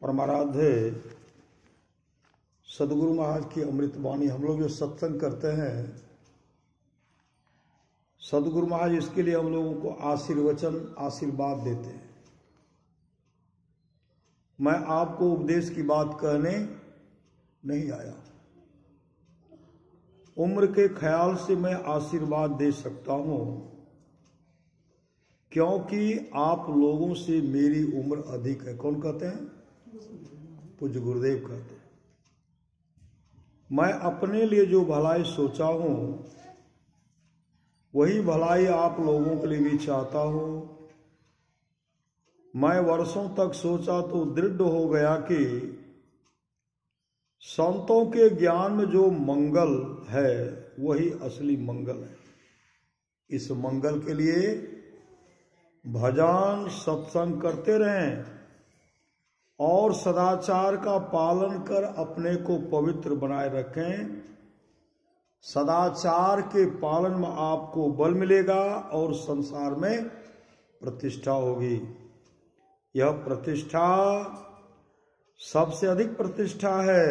परमाराध्य सदगुरु महाराज की अमृत वाणी हम लोग जो सत्संग करते हैं, सदगुरु महाराज इसके लिए हम लोगों को आशीर्वचन आशीर्वाद देते हैं। मैं आपको उपदेश की बात कहने नहीं आया, उम्र के ख्याल से मैं आशीर्वाद दे सकता हूं, क्योंकि आप लोगों से मेरी उम्र अधिक है। कौन कहते हैं? पूज्य गुरुदेव कहते हैं। मैं अपने लिए जो भलाई सोचा हूं वही भलाई आप लोगों के लिए भी चाहता हूं। मैं वर्षों तक सोचा तो दृढ़ हो गया कि संतों के ज्ञान में जो मंगल है वही असली मंगल है। इस मंगल के लिए भजन सत्संग करते रहें और सदाचार का पालन कर अपने को पवित्र बनाए रखें। सदाचार के पालन में आपको बल मिलेगा और संसार में प्रतिष्ठा होगी। यह प्रतिष्ठा सबसे अधिक प्रतिष्ठा है।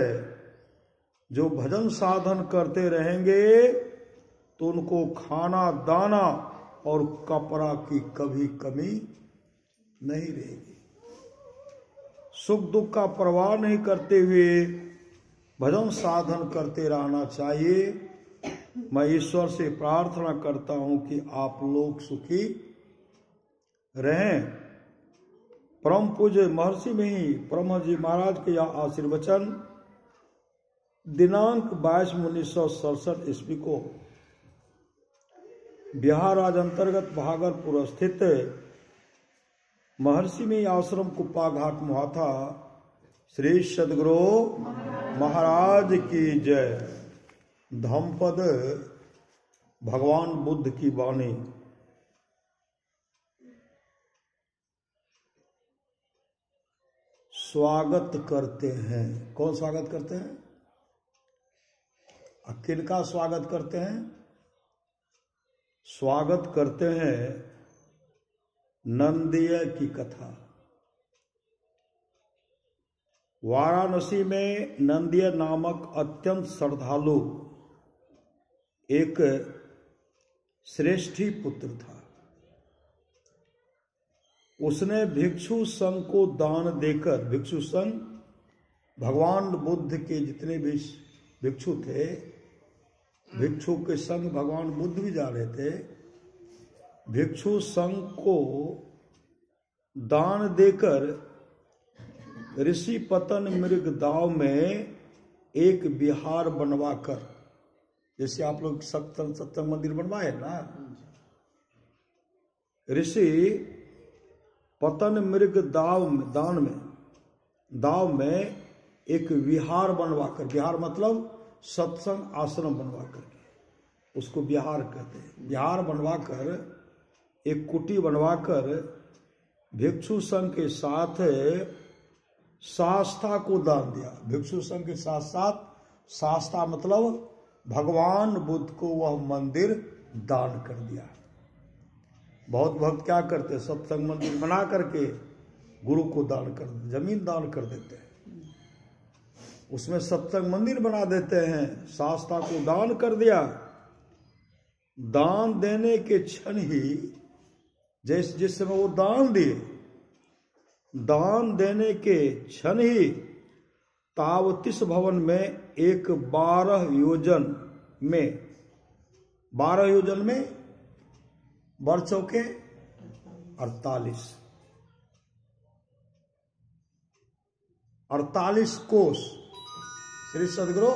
जो भजन साधन करते रहेंगे तो उनको खाना दाना और कपड़ा की कभी कमी नहीं रहेगी। सुख दुख का परवाह नहीं करते हुए भजन साधन करते रहना चाहिए। मैं ईश्वर से प्रार्थना करता हूं कि आप लोग सुखी रहें। परम पूज्य महर्षि में ही परमहंस जी महाराज के यह आशीर्वचन दिनांक 22/1967 ईस्वी को बिहार राज्य अंतर्गत भागलपुर स्थित महर्षि में आश्रम कुप्पा घाट मुहाथा श्री सदगुरु महाराज की जय। धम्मपद भगवान बुद्ध की वाणी। स्वागत करते हैं। कौन स्वागत करते हैं? किनका स्वागत करते हैं? स्वागत करते हैं नंदीय की कथा। वाराणसी में नंदीय नामक अत्यंत श्रद्धालु एक श्रेष्ठी पुत्र था। उसने भिक्षु संघ को दान देकर, भिक्षु संघ भगवान बुद्ध के जितने भी भिक्षु थे, भिक्षु के संग भगवान बुद्ध भी जा रहे थे, भिक्षु संघ को दान देकर ऋषि पतन मृग दाव में एक विहार बनवाकर, जैसे आप लोग सत्संग मंदिर बनवाए ना, ऋषि पतन मृग दाव में एक विहार बनवाकर, विहार मतलब सत्संग आश्रम बनवाकर, उसको विहार कहते हैं। विहार बनवाकर एक कुटी बनवाकर भिक्षु संघ के साथ शास्ता को दान दिया। भिक्षु संघ के साथ साथ शास्ता मतलब भगवान बुद्ध को वह मंदिर दान कर दिया। बहुत भक्त क्या करते, सत्संग मंदिर बना करके गुरु को दान कर, जमीन दान कर देते हैं, उसमें सत्संग मंदिर बना देते हैं। शास्ता को दान कर दिया। दान देने के क्षण ही, जिस समय वो दान दिए, दान देने के क्षण ही तावतीस भवन में एक 12 योजन में बर चौके 48 कोस, श्री सदगुरु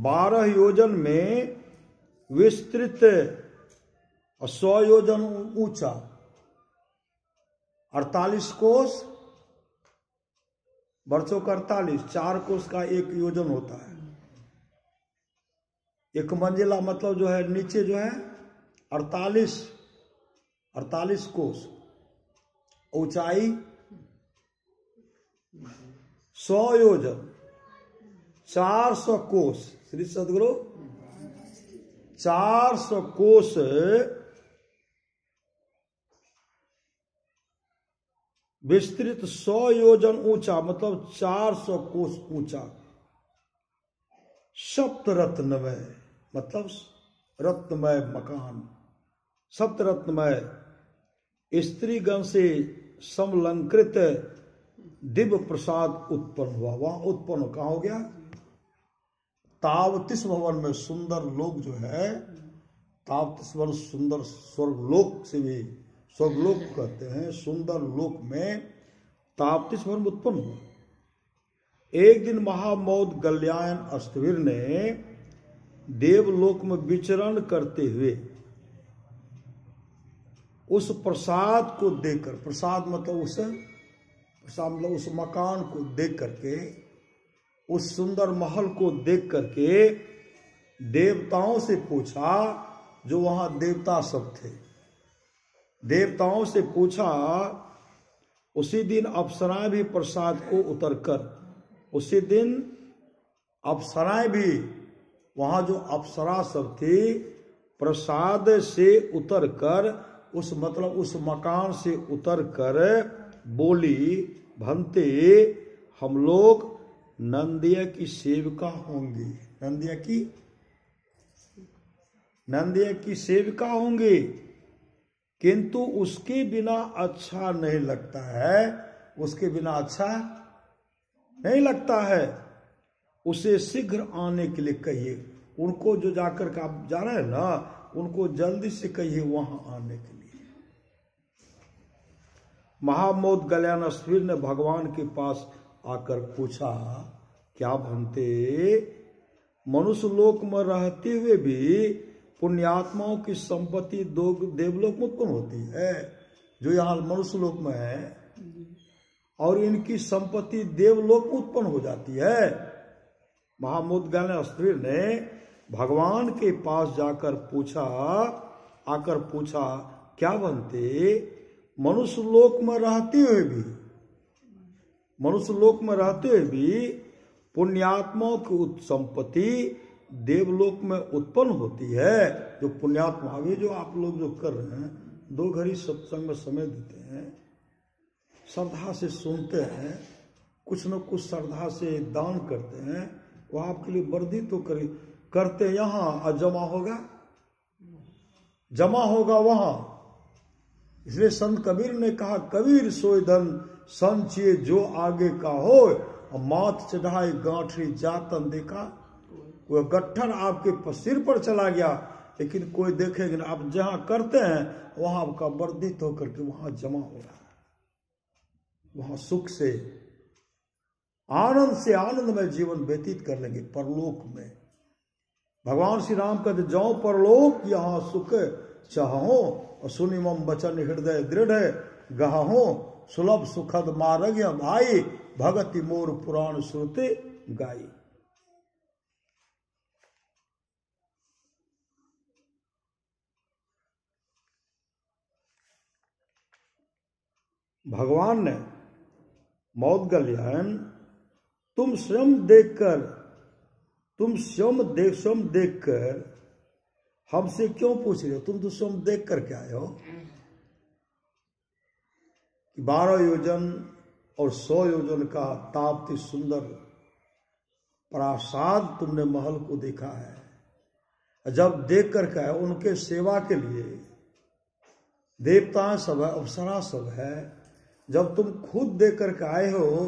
12 योजन में विस्तृत और 100 योजन ऊंचा, 48 कोस, बरसों का 48, 4 कोस का 1 योजन होता है। एक मंजिला मतलब जो है नीचे जो है 48 कोस, ऊंचाई 100 योजन, 400 कोस। श्री सदगुरु 400 कोस विस्तृत 100 योजन ऊंचा, मतलब 400 कोस ऊंचा। सप्त रत्नमय, मतलब रत्नमय मकान, सप्त रत्नमय, स्त्रीगण से समलंकृत दिव्य प्रसाद उत्पन्न हुआ। वहां उत्पन्न कहां हो गया? तावतीस भवन में। सुंदर लोक जो है, तावतीस भवन सुंदर स्वर्गलोक से भी, स्वर्गलोक कहते हैं, सुंदर लोक में तावतीस भवन उत्पन्न हुआ। एक दिन महामौद गल्यायन अस्तवीर ने देवलोक में विचरण करते हुए उस प्रसाद को देखकर, प्रसाद मतलब उस मकान को देख करके, उस सुंदर महल को देख करके देवताओं से पूछा, जो वहां देवता सब थे, देवताओं से पूछा। उसी दिन अप्सराएं भी प्रसाद को उतरकर, उसी दिन अप्सराएं भी, वहां जो अप्सरा सब थी, प्रसाद से उतरकर, उस मतलब उस मकान से उतरकर बोली, भंते हम लोग नंदिया की सेविका होंगी, नंदिया की सेविका होंगी, किंतु उसके बिना अच्छा नहीं लगता है, उसके बिना अच्छा नहीं लगता है। उसे शीघ्र आने के लिए कहिए, उनको जो जाकर के आप जा रहे हैं ना, उनको जल्दी से कहिए वहां आने के लिए। महामौद गल्यायन अस्तवीर ने भगवान के पास आकर पूछा, क्या भंते, मनुष्य लोक में रहते हुए भी पुण्यात्माओं की संपत्ति देवलोक में उत्पन्न होती है, जो यहाँ मनुष्य लोक में है, और इनकी संपत्ति देवलोक में उत्पन्न हो जाती है। महामौद गल्यायन अस्तवीर ने भगवान के पास जाकर पूछा, आकर पूछा, क्या भंते, मनुष्य लोक में रहते हुए भी, मनुष्य लोक में रहते हुए भी पुण्यात्माओं की संपत्ति देवलोक में उत्पन्न होती है। जो पुण्यात्मा, अभी जो आप लोग जो कर रहे हैं, 2 घड़ी सत्संग में समय देते हैं, श्रद्धा से सुनते हैं, कुछ न कुछ श्रद्धा से दान करते हैं, वो आपके लिए वर्धित तो करते यहाँ, और जमा होगा वहां। इसलिए संत कबीर ने कहा, कबीर सोई धन संचिए जो आगे का हो, और माथ चढ़ाई गांठरी जातन देखा। वो गट्ठर आपके सिर पर चला गया, लेकिन कोई देखेगा ना, आप जहां करते हैं वहां आपका वर्धित होकर के वहां जमा हो रहा है, वहां सुख से आनंद में जीवन व्यतीत कर लेंगे परलोक में। भगवान श्री राम कहते, जाओ परलोक यहाँ सुख चाहो, और सुनि मम बचन हृदय दृढ़ गहो, सुलभ सुखद मार्ग भाई, भगति मोर पुराण श्रुति गाई। भगवान ने मौद गल्यायन, तुम स्वयं देखकर हमसे क्यों पूछ रहे हो? तुम तो स्वयं देख करके आए हो। 12 योजन और 100 योजन का ताप्ती सुंदर प्रासाद तुमने महल को देखा है। जब देख करके आए, उनके सेवा के लिए देवता सब है, अप्सरा सब है। जब तुम खुद देख करके आए हो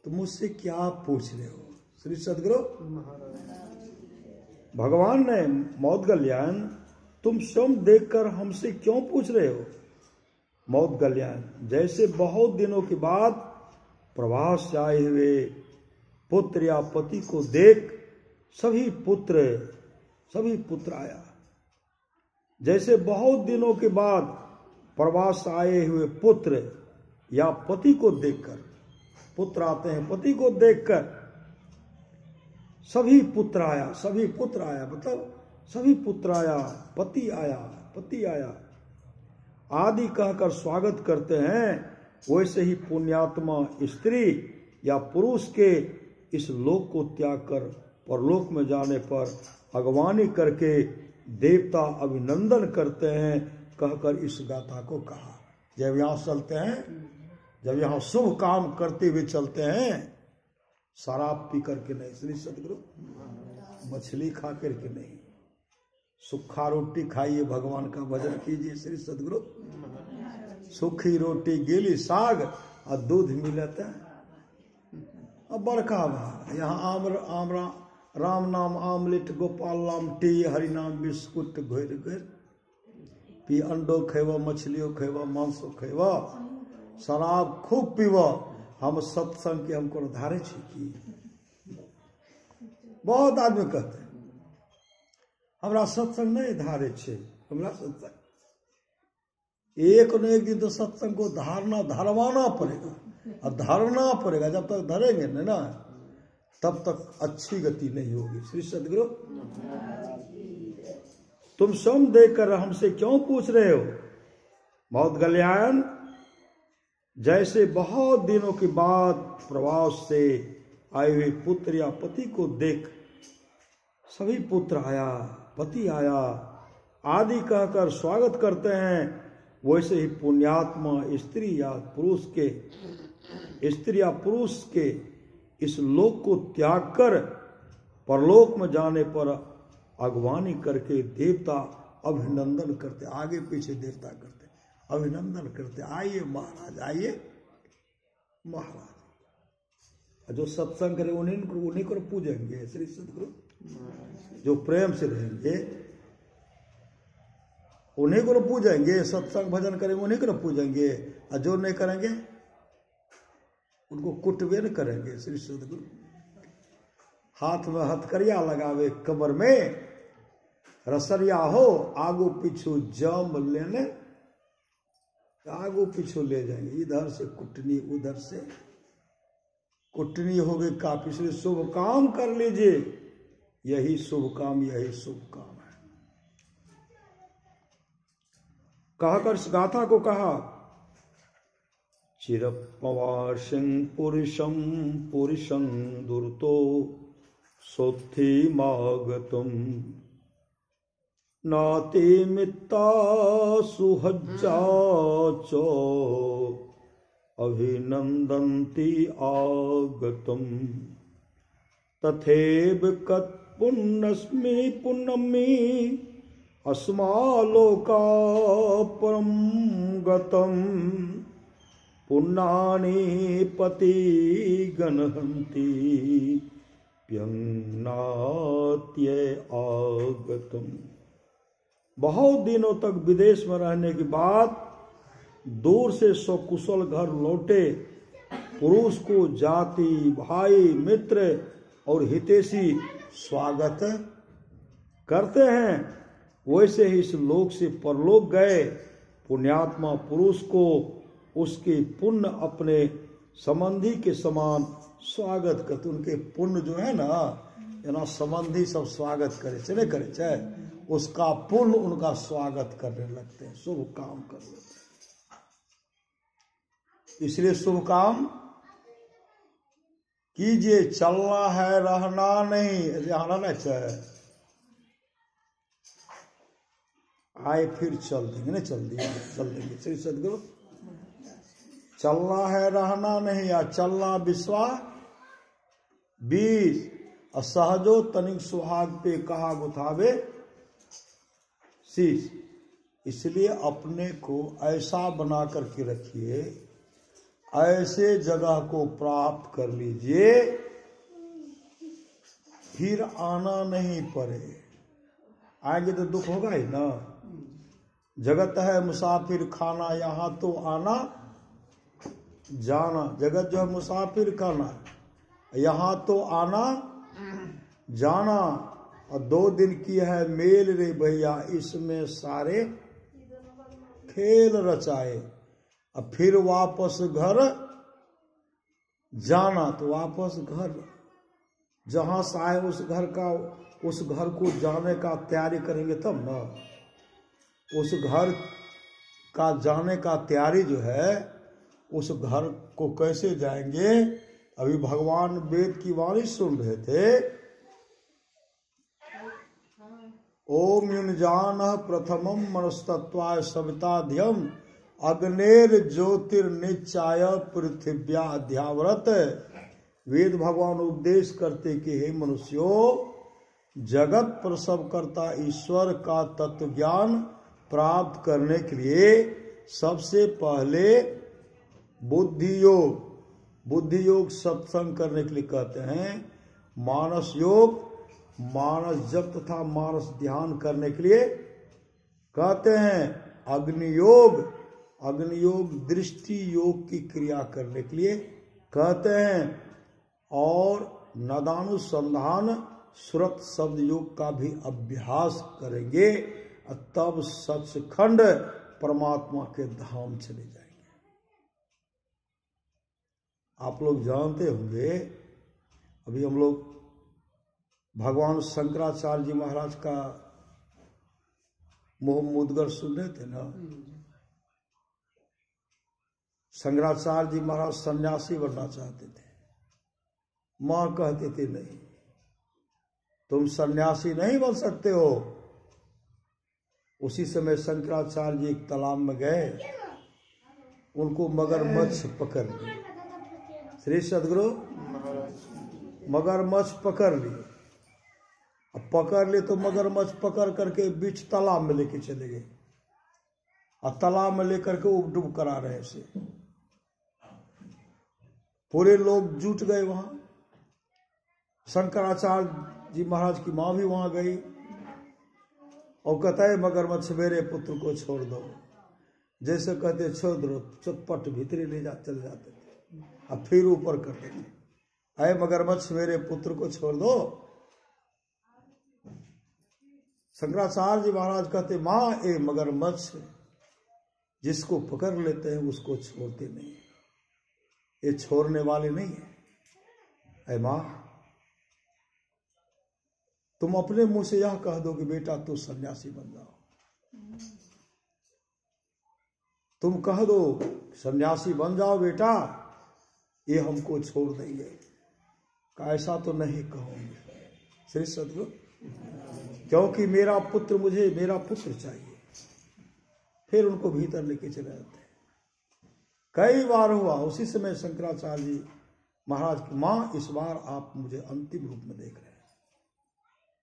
तो मुझसे क्या पूछ रहे हो? श्री सदगुरु भगवान ने मौद गल्यायन, तुम स्वयं देखकर हमसे क्यों पूछ रहे हो? मौद गल्यायन, जैसे बहुत दिनों के बाद प्रवास से आए हुए पुत्र या पति को देख सभी पुत्र आया। जैसे बहुत दिनों के बाद प्रवास से आए हुए पुत्र या पति को देखकर, पुत्र आते हैं पति को देखकर, सभी पुत्र आया मतलब सभी पुत्र आया, पति आया आदि कहकर स्वागत करते हैं। वैसे ही पुण्यात्मा स्त्री या पुरुष के इस लोक को त्याग कर परलोक में जाने पर अगवानी करके देवता अभिनंदन करते हैं, कहकर इस गाथा को कहा। जब यहाँ चलते हैं जब यहाँ शुभ काम करते हुए चलते हैं, शराब पी करके नहीं, श्री सदगुरु, मछली खा करके नहीं, सूखा रोटी खाइए, भगवान का भजन कीजिए, श्री सदगुरु, सूखी रोटी गीली साग और दूध मिलता है। अब बड़का बात यहाँ राम नाम आमलेट, गोपाल नाम टी, हरि नाम बिस्कुट, घोर घोर पी, अंडो खेव, मछलियों खेव, मांसो खेव, शराब खूब पीव, हम सत्संग के हमको धारे की। बहुत आदमी कहते हैं हमरा सत्संग नहीं धारे छे, हमरा सत्संग, एक न एक दिन तो सत्संग को धारवाना पड़ेगा, और धारना पड़ेगा। जब तक धरेंगे नहीं ना, तब तक अच्छी गति नहीं होगी। श्री सदगुरु, तुम स्वयं देखकर हमसे क्यों पूछ रहे हो? बहुत गल्याण, जैसे बहुत दिनों के बाद प्रवास से आए हुए पुत्र या पति को देख सभी पुत्र आया, पति आया आदि कहकर स्वागत करते हैं, वैसे ही पुण्यात्मा स्त्री या पुरुष के इस लोक को त्याग कर परलोक में जाने पर अगवानी करके देवता अभिनंदन करते, आगे पीछे देवता करते, अभिनंदन करते, आइए महाराज, आइए महाराज। जो सत्संग करे उन्हीं को पूजेंगे, श्री सदगुरु, जो प्रेम से रहेंगे उन्हीं को पूजेंगे, सत्संग भजन करेंगे उन्हीं को पूजेंगे, और जो नहीं करेंगे उनको कुटवे न करेंगे। श्री सदगुरु, हाथ में हथकरिया लगावे, कमर में रसरिया हो, आगू पीछू जम लेने, आगू पीछू ले जाएंगे, इधर से कुटनी उधर से कुटनी हो गई काफी। इसलिए शुभ काम कर लीजिए, यही शुभ काम, यही शुभ काम है। कहकर इस गाथा को कहा, चिरपवासिं पुरुषं दुर्तो सोत्थिमागतम् नाति मित्ता सुहज्जा च अभिनंदन्ति आगतम् तथैव कत् पुण्यस्मि पुण्यमि अस्मालोका परं गतम् पुण्यानि पति गणहन्ति प्यंनात्य आगतम्। बहुत दिनों तक विदेश में रहने के बाद दूर से सकुशल घर लौटे पुरुष को जाति, भाई, मित्र और हितैषी स्वागत करते हैं, वैसे ही इस लोक से परलोक गए पुण्यात्मा पुरुष को उसके पुण्य अपने संबंधी के समान स्वागत करते। उनके पुण्य जो है ना संबंधी सब स्वागत करे चले करे चाहे, उसका पुण्य उनका स्वागत करने लगते हैं, शुभ काम कर लेते हैं। इसलिए शुभ काम कीजिए, चलना है रहना नहीं, रहना चाहे आए फिर चल देंगे, नहीं चल देंगे। श्री सदगुरु, चलना है रहना नहीं, या चलना विश्वास 20 असहजो तनिक सुहाग पे कहा गुथावे शीश। इसलिए अपने को ऐसा बना करके रखिए, ऐसे जगह को प्राप्त कर लीजिए, फिर आना नहीं पड़े। आएंगे तो दुख होगा ही ना। जगत है मुसाफिर खाना, यहाँ तो आना जाना। जगत जो है मुसाफिर खाना, यहाँ तो आना जाना। और 2 दिन की है मेल रे भैया, इसमें सारे खेल रचाए। अब फिर वापस घर जाना, तो वापस घर जहां से आए उस घर को जाने का तैयारी करेंगे तब ना। उस घर का जाने का तैयारी जो है, उस घर को कैसे जाएंगे? अभी भगवान वेद की वाणी सुन रहे थे, ओम युनजान प्रथमम मनस्तत्वाय सविताध्यम अग्नेर ज्योतिर्निचाय पृथिव्या अध्याव्रत। वेद भगवान उपदेश करते कि हे मनुष्यों, जगत प्रसव करता ईश्वर का तत्व ज्ञान प्राप्त करने के लिए सबसे पहले बुद्धि योग सत्संग करने के लिए कहते हैं। मानस योग, मानस जप तथा मानस ध्यान करने के लिए कहते हैं। अग्नि योग दृष्टि योग की क्रिया करने के लिए कहते हैं। और नदानुसंधान श्रुत शब्द योग का भी अभ्यास करेंगे, तब सचखंड परमात्मा के धाम चले जाएंगे। आप लोग जानते होंगे, अभी हम लोग भगवान शंकराचार्य जी महाराज का मोह मुदगर सुन रहे थे ना। शंकराचार्य जी महाराज सन्यासी बनना चाहते थे। मां कहते थे नहीं, तुम सन्यासी नहीं बन सकते हो। उसी समय शंकराचार्य जी एक तालाब में गए, उनको मगरमच्छ पकड़ लिए। श्री सदगुरु मगरमच्छ पकड़ लिए। अब पकड़ लिए तो मगरमच्छ पकड़ करके बीच तालाब में लेके चले गए, और तालाब में लेकर के उबडुब करा रहे से पूरे लोग जुट गए वहां। शंकराचार्य जी महाराज की मां भी वहां गई और कहता है मगरमच्छ मेरे पुत्र को छोड़ दो। जैसे कहते छोड़ दो, चुपट भीतरी ले जा चले जाते थे, अब फिर ऊपर करते थे, अरे मगरमच्छ मेरे पुत्र को छोड़ दो। शंकराचार्य जी महाराज कहते मां, ए मगरमच्छ जिसको पकड़ लेते हैं उसको छोड़ते नहीं, ये छोड़ने वाले नहीं है। ऐ मां, तुम अपने मुंह से यह कह दो कि बेटा तू सन्यासी बन जाओ। तुम कह दो सन्यासी बन जाओ बेटा, ये हमको छोड़ देंगे। ऐसा तो नहीं कहूंगे श्री सदगुरु, क्योंकि मेरा पुत्र चाहिए। फिर उनको भीतर लेके चले जाते हैं। कई बार हुआ। उसी समय शंकराचार्य जी महाराज की मां, इस बार आप मुझे अंतिम रूप में देख रहे हैं।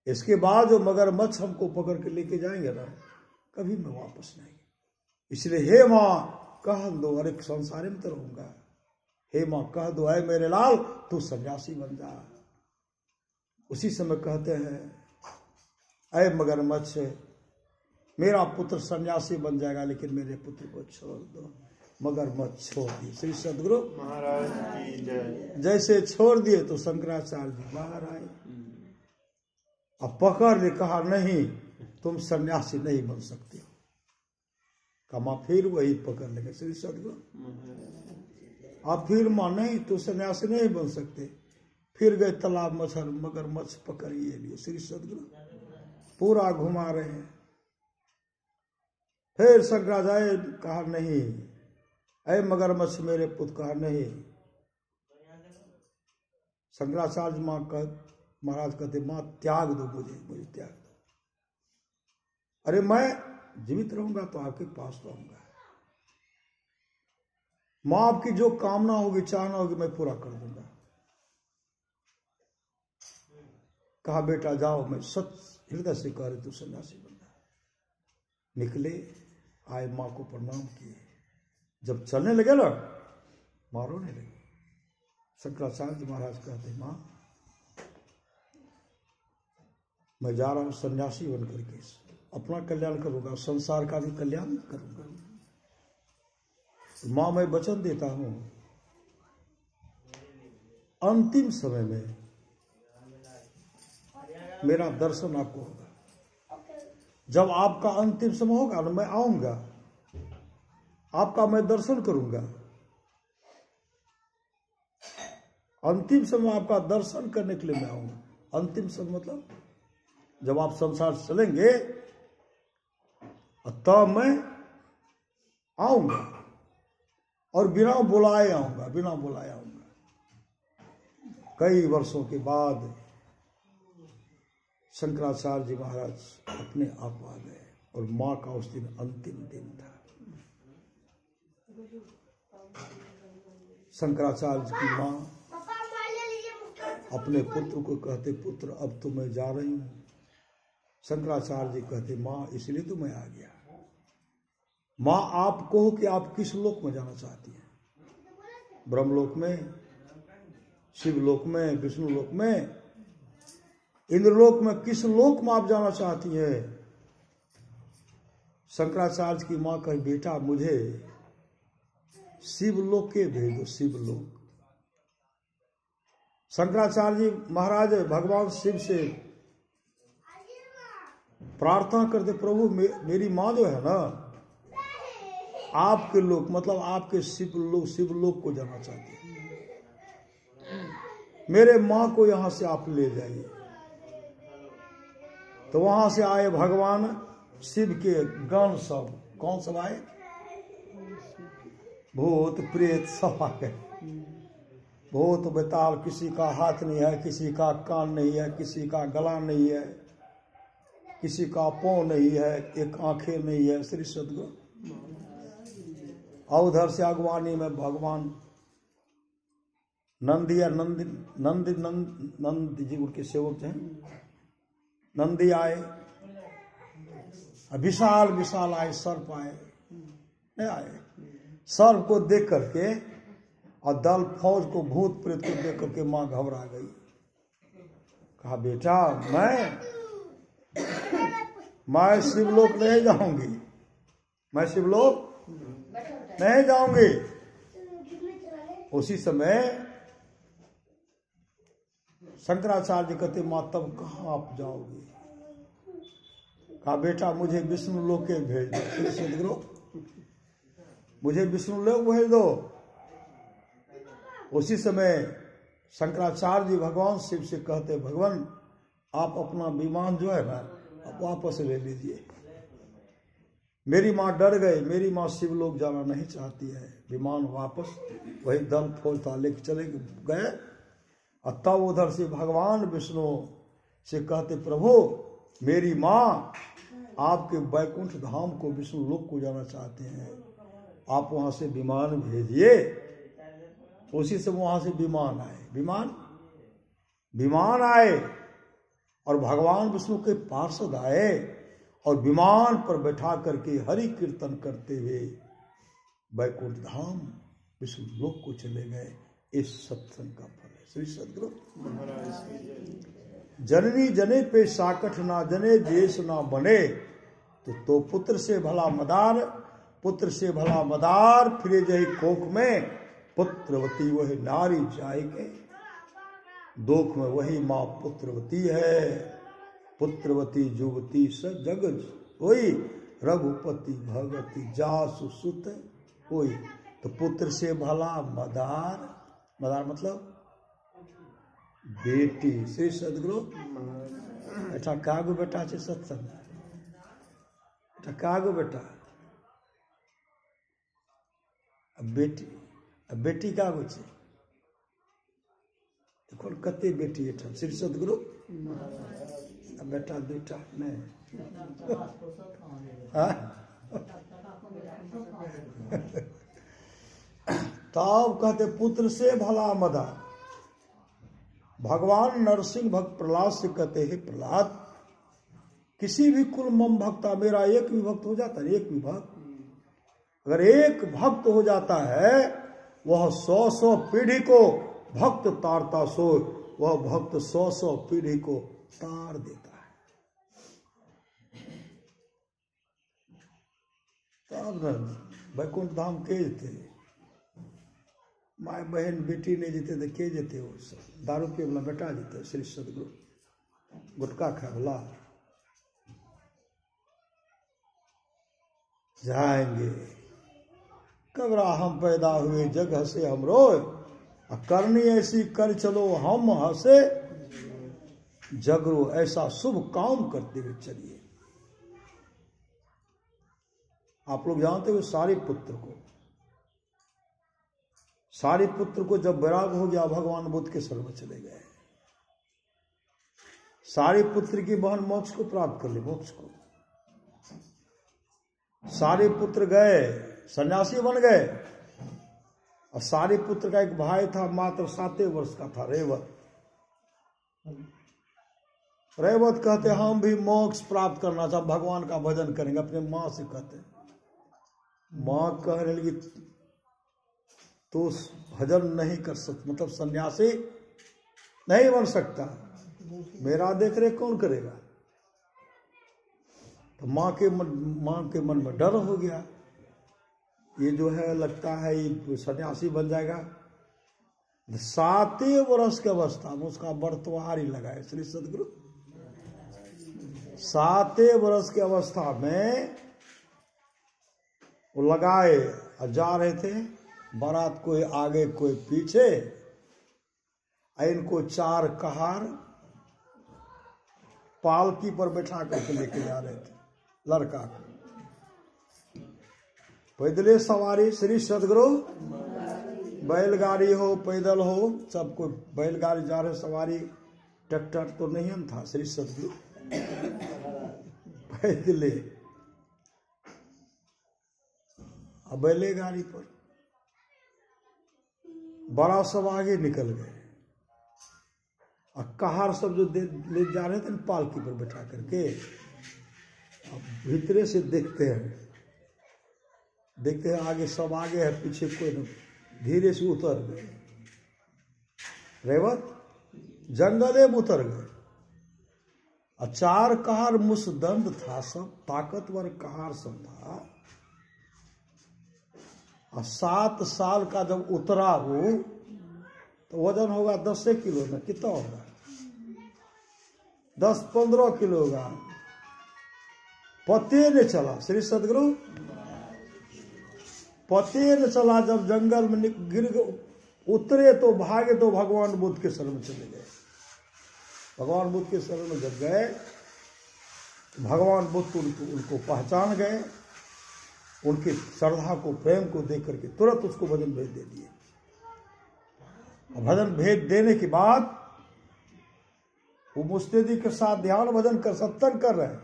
इसके बाद जो मगरमच्छ हमको पकड़ के लेके जाएंगे ना, कभी मैं वापस नहीं। इसलिए हे मां कह दो, अरे संसार में तो रहूंगा। हे मां कह दो, ऐ मेरे लाल तू सन्यासी बन जा। उसी समय कहते हैं, ऐ मगरमच्छ मेरा पुत्र सन्यासी बन जाएगा, लेकिन मेरे पुत्र को छोड़ दो। मगरमच्छ छोड़ दिए। श्री सदगुरु महाराज की जय। जैसे छोड़ दिए तो शंकराचार्य जी बाहर आए, अब पकड़ ले, कहा नहीं तुम सन्यासी नहीं बन सकते हो। कमा फिर वही पकड़ लेंगे। श्री सदगुरु आप फिर मां, नहीं तू सन्यासी नहीं बन सकते। फिर गए तालाब मगरमच्छ पकड़िए लिए। श्री सदगुरु पूरा घुमा रहे हैं। फिर शंकराचार्य कहा नहीं, ऐ मगरमच्छ मेरे पुत्र, कहा नहीं। शंकराचार्य महाराज कहते मां त्याग दो मुझे त्याग दो। अरे मैं जीवित रहूंगा तो आपके पास रहूंगा। मां आपकी जो कामना होगी, चाहना होगी, मैं पूरा कर दूंगा। कहा बेटा जाओ, मैं सच हृदय से कह रही तू सन्यासी बन जा। निकले, आए, मां को प्रणाम किए। जब चलने लगे ना, मां रोने लगी। शंकराचार्य महाराज कहते मां मैं जा रहा हूं सन्यासी बन करके, अपना कल्याण करूंगा, संसार का भी कल्याण करूंगा। मां मैं वचन देता हूं, अंतिम समय में मेरा दर्शन आपको होगा। जब आपका अंतिम समय होगा ना, मैं आऊंगा, आपका मैं दर्शन करूंगा। अंतिम समय आपका दर्शन करने के लिए मैं आऊंगा। अंतिम समय मतलब जब आप संसार चलेंगे तब मैं आऊंगा, और बिना बुलाए आऊंगा, बिना बुलाए आऊंगा। कई वर्षों के बाद शंकराचार्य जी महाराज अपने आप आ गए, और मां का उस दिन अंतिम दिन था। शंकराचार्य की माँ अपने पुत्र को कहते, पुत्र अब तो मैं जा रही हूँ। शंकराचार्य जी कहते, माँ इसलिए तो मैं आ गया। माँ आप कहो कि आप किस लोक में जाना चाहती हैं? ब्रह्मलोक में, शिवलोक में, विष्णु लोक में, इंद्रलोक में, किस लोक में आप जाना चाहती हैं? शंकराचार्य की माँ कही, बेटा मुझे शिवलोक के भेज दो, शिवलोक। शंकराचार्य जी महाराज भगवान शिव से प्रार्थना करते, प्रभु मेरी माँ जो है ना, आपके लोक मतलब आपके शिवलोक को जाना चाहती है। मेरे माँ को यहां से आप ले जाइए। तो वहां से आए भगवान शिव के गण सब। कौन सब आए? भूत प्रेत सब आ गए। भूत बेताल, किसी का हाथ नहीं है, किसी का कान नहीं है, किसी का गला नहीं है, किसी का पांव नहीं है, एक आंखें नहीं है। श्री सदगुरु। और उधर से अगवानी में भगवान नंदी या नंद जी उनके सेवक हैं, नंदी आए, विशाल विशाल आए, सर्प आए, नहीं आए। सर्प को देख करके और दल फौज को, भूत प्रेत को देख करके मां घबरा गई। कहा, बेटा मैं शिवलोक नहीं जाऊंगी, मैं शिवलोक नहीं जाऊंगी। उसी समय शंकराचार्य कहते, मां तब कहां आप जाओगे? कहा, बेटा मुझे विष्णु लोक के भेज दो। सदगुरु मुझे विष्णु लोक भेज दो। उसी समय शंकराचार्य जी भगवान शिव से कहते, भगवान आप अपना विमान जो है ना आप वापस ले लीजिए। मेरी माँ डर गई, मेरी माँ शिवलोक जाना नहीं चाहती है। विमान वापस वही दल फौज था लेके चले गए। और तब उधर से भगवान विष्णु से कहते, प्रभु मेरी माँ आपके वैकुंठ धाम को, विष्णु लोक को जाना चाहते हैं, आप वहां से विमान भेजिए। उसी से वहां से विमान आए, विमान आए और भगवान विष्णु के पार्षद आए और विमान पर बैठा करके हरि कीर्तन करते हुए वैकुंठ धाम विष्णु लोक को चले गए। इस सत्संग का फल है। श्री सदगुरु जननी जने पे साकठ ना जने, देश ना बने, तो पुत्र से भला मदार, पुत्र से भला मदार, फिरे जही कोख में, पुत्रवती वही नारी जाएगे। दोख में वही माँ पुत्रवती है, पुत्रवती जुवती स जग होई, रघुपति भगवती जासु सुत होई। तो पुत्र से भला मदार, मदार मतलब बेटी। श्री सदगुरु ऐसा कागो बेटा छे सत्संग, ऐसा कागो बेटा बेटी कागो छे। देखो कते बेटी एठा। श्री सदगुरु बेटा बेटा नहीं तब कहते पुत्र से भला मदार। भगवान नरसिंह भक्त प्रहलाद से कहते हैं, प्रहलाद किसी भी कुल मम भक्ता, मेरा एक भी भक्त हो जाता है, एक भी भक्त अगर एक भक्त हो जाता है, वह 100 पीढ़ी को भक्त तारता सो, वह भक्त 100 पीढ़ी को तार देता है। तब वैकुंठ धाम के थे, माय बहन बेटी नहीं जीते थे, के जेते वो सब दारू पिए वाला बेटा जीते। श्री सदगुरु गुटखा खाए वाला जाएंगे। कबरा हम पैदा हुए जगह से हम रोए, करनी ऐसी कर चलो हम हंसे, जगरो ऐसा शुभ काम करते हुए चलिए। आप लोग जानते हो सारी पुत्र को जब वैराग हो गया, भगवान बुद्ध के शरण में चले गए। सारी पुत्र की बहन मोक्ष को प्राप्त कर ली, मोक्ष को। सारे पुत्र गए, सन्यासी बन गए, और सारिपुत्र का एक भाई था, मात्र 7 वर्ष का था, रेवत। रेवत कहते हम भी मोक्ष प्राप्त करना चाहते, भगवान का भजन करेंगे। अपने माँ से कहते, माँ कहने लगी तू भजन नहीं कर सकता, मतलब सन्यासी नहीं बन सकता, मेरा देख रेख कौन करेगा। तो माँ के मन में डर हो गया, ये जो है लगता है ये सन्यासी बन जाएगा। 7 वर्ष की अवस्था में उसका बर्तवार ही लगाए श्री सदगुरु। 7 वर्ष की अवस्था में वो लगाए और जा रहे थे, बारात कोई आगे कोई पीछे, इनको 4 कहार पालकी पर बैठा करके लेके जा रहे थे लड़का को। पैदले सवारी श्री सदगुरु, बैलगाड़ी हो पैदल हो सबको, बैलगाड़ी जा रहे सवारी, ट्रैक्टर तो नहीं था, श्री सदगुरु पैदले अब बैलगाड़ी पर बड़ा सब आगे निकल गए और कहार सब जो ले जा रहे थे पालकी पर बैठा करके, अब भीतरे से देखते हैं आगे सब आगे है, पीछे कोई नहीं, धीरे से उतर गए। रेवत जंगले में उतर गए और 4 कहार मुसदंड था, सब ताकतवर कहार सब था। और 7 साल का जब उतरा वो, तो वजन होगा 10 किलो में, कितना होगा 10-15 किलो होगा। पते ने चला श्री सदगुरु, पते न चला, जब जंगल में गिर उतरे तो भागे तो भगवान बुद्ध के शरण में चले गए। भगवान बुद्ध के शरण में जब गए, भगवान बुद्ध उनको पहचान गए, उनकी श्रद्धा को प्रेम को देख करके तुरंत उसको भजन भेज दे दिए। भजन भेज देने के बाद वो मुस्तैदी के साथ ध्यान भजन कर सत्संग कर रहे हैं।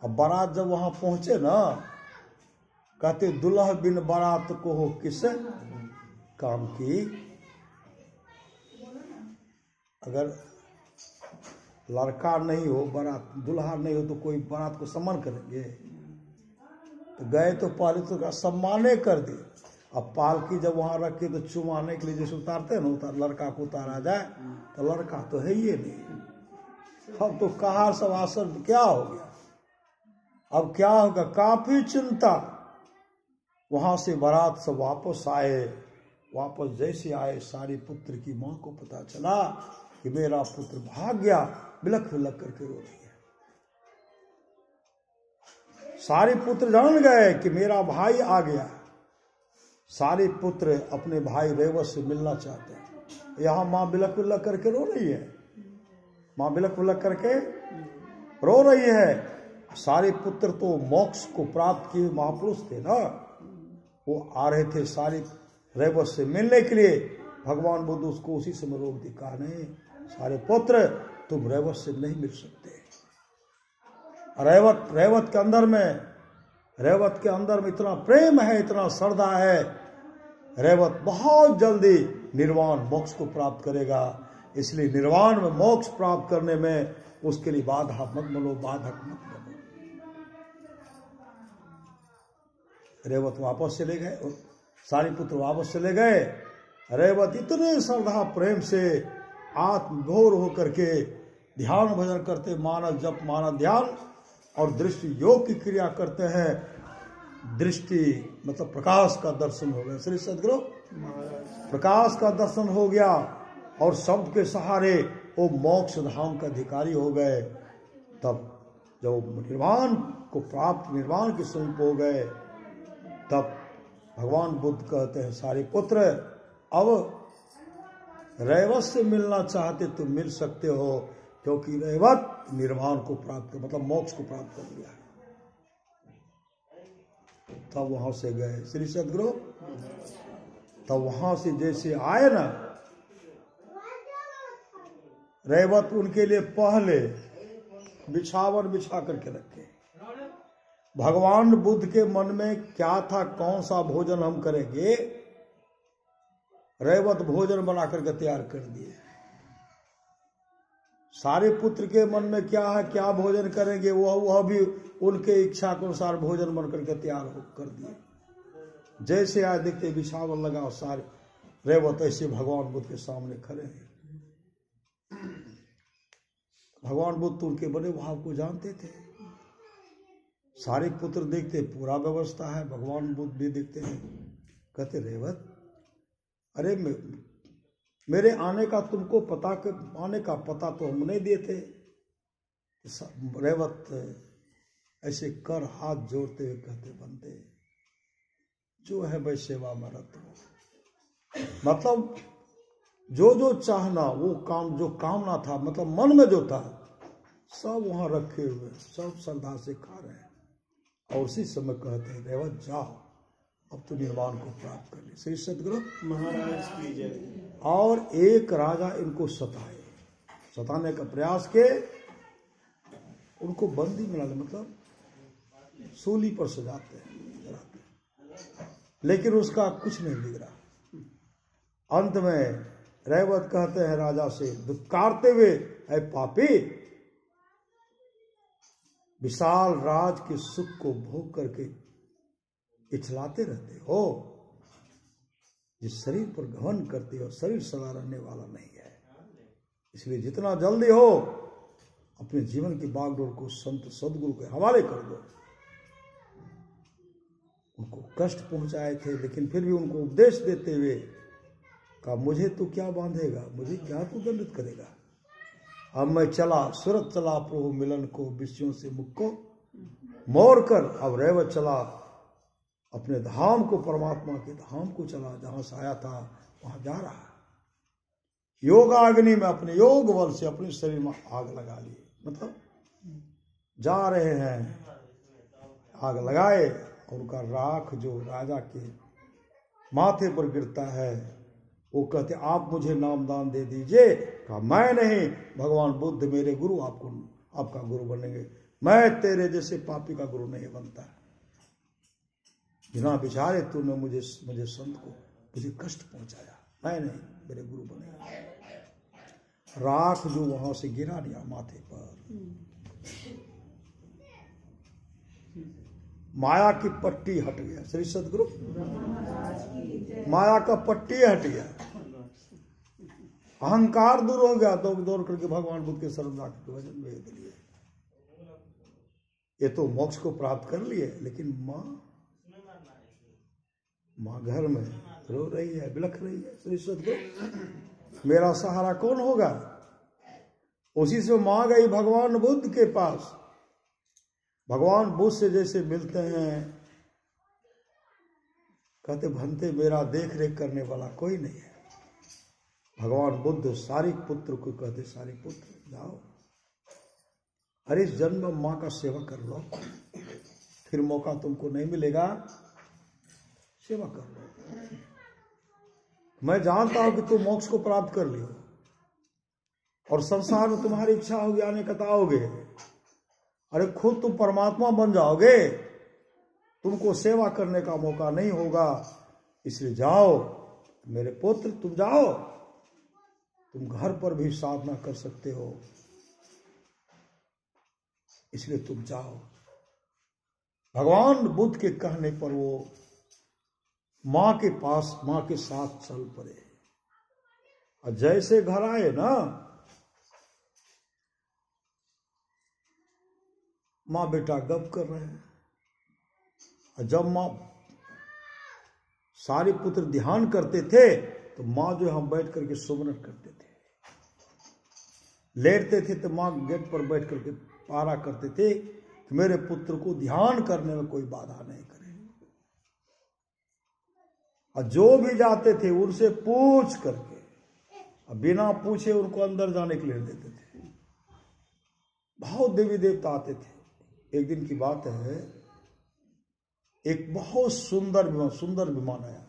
अब बारात जब वहां पहुंचे ना, कहते दुल्हा बिन बारात को हो किस काम की। अगर लड़का नहीं हो, बारात दुल्हा नहीं हो, तो कोई बारात को सम्मान करेंगे। तो गए तो पहले तो का सम्माने कर दिए। अब पालकी जब वहां रखे तो चुमाने के लिए जैसे उतारते हैं ना, लड़का को उतारा जाए तो लड़का तो है ही नहीं। अब तो कहार सब आसन क्या हो गया, अब क्या होगा, काफी चिंता। वहां से बारात सब वापस आए। वापस जैसे आए, सारी पुत्र की मां को पता चला कि मेरा पुत्र भाग गया, बिलख बिलख करके रो रही है। सारे पुत्र जान गए कि मेरा भाई आ गया। सारे पुत्र अपने भाई रेवत से मिलना चाहते हैं। यहाँ माँ बिलख बिलख करके रो रही है, माँ बिलख बिलख करके रो रही है। सारे पुत्र तो मोक्ष को प्राप्त किए महापुरुष थे ना, वो आ रहे थे सारे रेवत से मिलने के लिए। भगवान बुद्ध उसको उसी समय रोक दी, कहा नहीं सारे पुत्र तुम रेवत से नहीं मिल सकते। रेवत के अंदर में इतना प्रेम है, इतना श्रद्धा है, रेवत बहुत जल्दी निर्वाण मोक्ष को प्राप्त करेगा। इसलिए निर्वाण में मोक्ष प्राप्त करने में उसके लिए बाधा मत बनो, बाधक मत बनो। रेवत वापस चले गए, सारे पुत्र वापस चले गए। रेवत इतने श्रद्धा प्रेम से आत्मघोर होकर के ध्यान भजन करते, मानस जप मानस ध्यान और दृष्टि योग की क्रिया करते हैं। दृष्टि मतलब प्रकाश का दर्शन हो गया, श्री सदगुरु प्रकाश का दर्शन हो गया और शब्द के सहारे वो मोक्ष धाम का अधिकारी हो गए। तब जब निर्वाण को प्राप्त, निर्वाण के स्वरूप हो गए, तब भगवान बुद्ध कहते हैं सारे पुत्र अब रेवत से मिलना चाहते तो मिल सकते हो, क्योंकि रेवत निर्वाण को प्राप्त मतलब मोक्ष को प्राप्त कर लिया। तब वहां से गए श्री सदगुरु। तब वहां से जैसे आए ना, रेवत उनके लिए पहले बिछावन बिछा करके रखे। भगवान बुद्ध के मन में क्या था, कौन सा भोजन हम करेंगे, रैवत भोजन बना करके तैयार कर दिए। सारे पुत्र के मन में क्या है, क्या भोजन करेंगे, वह भी उनके इच्छा के अनुसार भोजन बन करके तैयार कर दिए। जैसे आज देखते बिछावन लगा और सारे रैवत ऐसे भगवान बुद्ध के सामने खड़े हैं। भगवान बुद्ध तो उनके बड़े भाव को जानते थे। सारे पुत्र देखते पूरा व्यवस्था है, भगवान बुद्ध भी देखते हैं। कहते रैवत, अरे मेरे आने का तुमको पता, आने का पता तो हम नहीं दिए थे। रैवत ऐसे कर हाथ जोड़ते हुए कहते, बंदे जो है वह सेवा में रत हो। मतलब जो चाहना, वो काम, जो कामना था, मतलब मन में जो था, सब वहां रखे हुए, सब श्रद्धा से खा रहे हैं। और उसी समय कहते हैं, रैवत जाओ, अब तो निर्वाण को प्राप्त कर ले। श्री सतगुरु महाराज की जय। और एक राजा इनको सताने का प्रयास के उनको बंदी बना ले, मतलब सूली पर सजाते हैं, लेकिन उसका कुछ नहीं बिगड़ा। अंत में रैवत कहते हैं राजा से दुत्कारते हुए, ऐ पापी, विशाल राज के सुख को भोग करके इछलाते रहते हो, जिस शरीर पर घमंड करते हो, शरीर सदा रहने वाला नहीं है। इसलिए जितना जल्दी हो अपने जीवन की बागडोर को संत सदगुरु के हवाले कर दो। उनको कष्ट पहुंचाए थे, लेकिन फिर भी उनको उपदेश देते हुए कहा, मुझे तो क्या बांधेगा, मुझे क्या तू दंडित करेगा। अब मैं चला, सूरत चला प्रभु मिलन को, विषयों से मुख को मोड़ कर। अब रैवत चला अपने धाम को, परमात्मा के धाम को चला, जहां से आया था वहां जा रहा है। योगाग्नि में अपने योग बल से अपने शरीर में आग लगा ली, मतलब जा रहे हैं, आग लगाए, और उनका राख जो राजा के माथे पर गिरता है, वो कहते, आप मुझे नामदान दे दीजिए। कहा, मैं नहीं, भगवान बुद्ध मेरे गुरु, आपका गुरु बनेंगे, मैं तेरे जैसे पापी का गुरु नहीं बनता। बिना विचारे तूने मुझे संत को मुझे कष्ट पहुंचाया, मैं नहीं, मेरे गुरु बनेगा। राख जो वहां से गिरा दिया माथे पर, माया की पट्टी हट गया। श्री सतगुरु माया का पट्टी हट गया, अहंकार दूर हो गया। तो दौड़ करके भगवान बुद्ध के शरण जाकर भजन भेज लिए। ये तो मोक्ष को प्राप्त कर लिए, लेकिन माँ घर में रो रही है, बिलख रही है। श्री सतगुरु मेरा सहारा कौन होगा। उसी से माँ गई भगवान बुद्ध के पास। भगवान बुद्ध से जैसे मिलते हैं, कहते, भंते मेरा देख रेख करने वाला कोई नहीं है। भगवान बुद्ध सारी पुत्र को कहते, सारी पुत्र जाओ, हर इस जन्म में माँ का सेवा कर लो, फिर मौका तुमको नहीं मिलेगा, सेवा कर लो। मैं जानता हूं कि तुम मोक्ष को प्राप्त कर लियो और संसार में तुम्हारी इच्छा होगी, आने कताओगे, अरे खुद तुम परमात्मा बन जाओगे, तुमको सेवा करने का मौका नहीं होगा। इसलिए जाओ मेरे पुत्र, तुम जाओ, तुम घर पर भी साधना कर सकते हो, इसलिए तुम जाओ। भगवान बुद्ध के कहने पर वो मां के पास, मां के साथ चल पड़े। और जैसे घर आए ना, मां बेटा गप कर रहे हैं। और जब मां, सारे पुत्र ध्यान करते थे तो मां जो हम बैठ करके सुमरन करते थे। लेटते थे तो मां गेट पर बैठ करके पारा करते थे कि मेरे पुत्र को ध्यान करने में कोई बाधा नहीं करे। और जो भी जाते थे उनसे पूछ करके, बिना पूछे उनको अंदर जाने के लिए देते थे। बहुत देवी देवता आते थे। एक दिन की बात है, एक बहुत सुंदर विमान आया,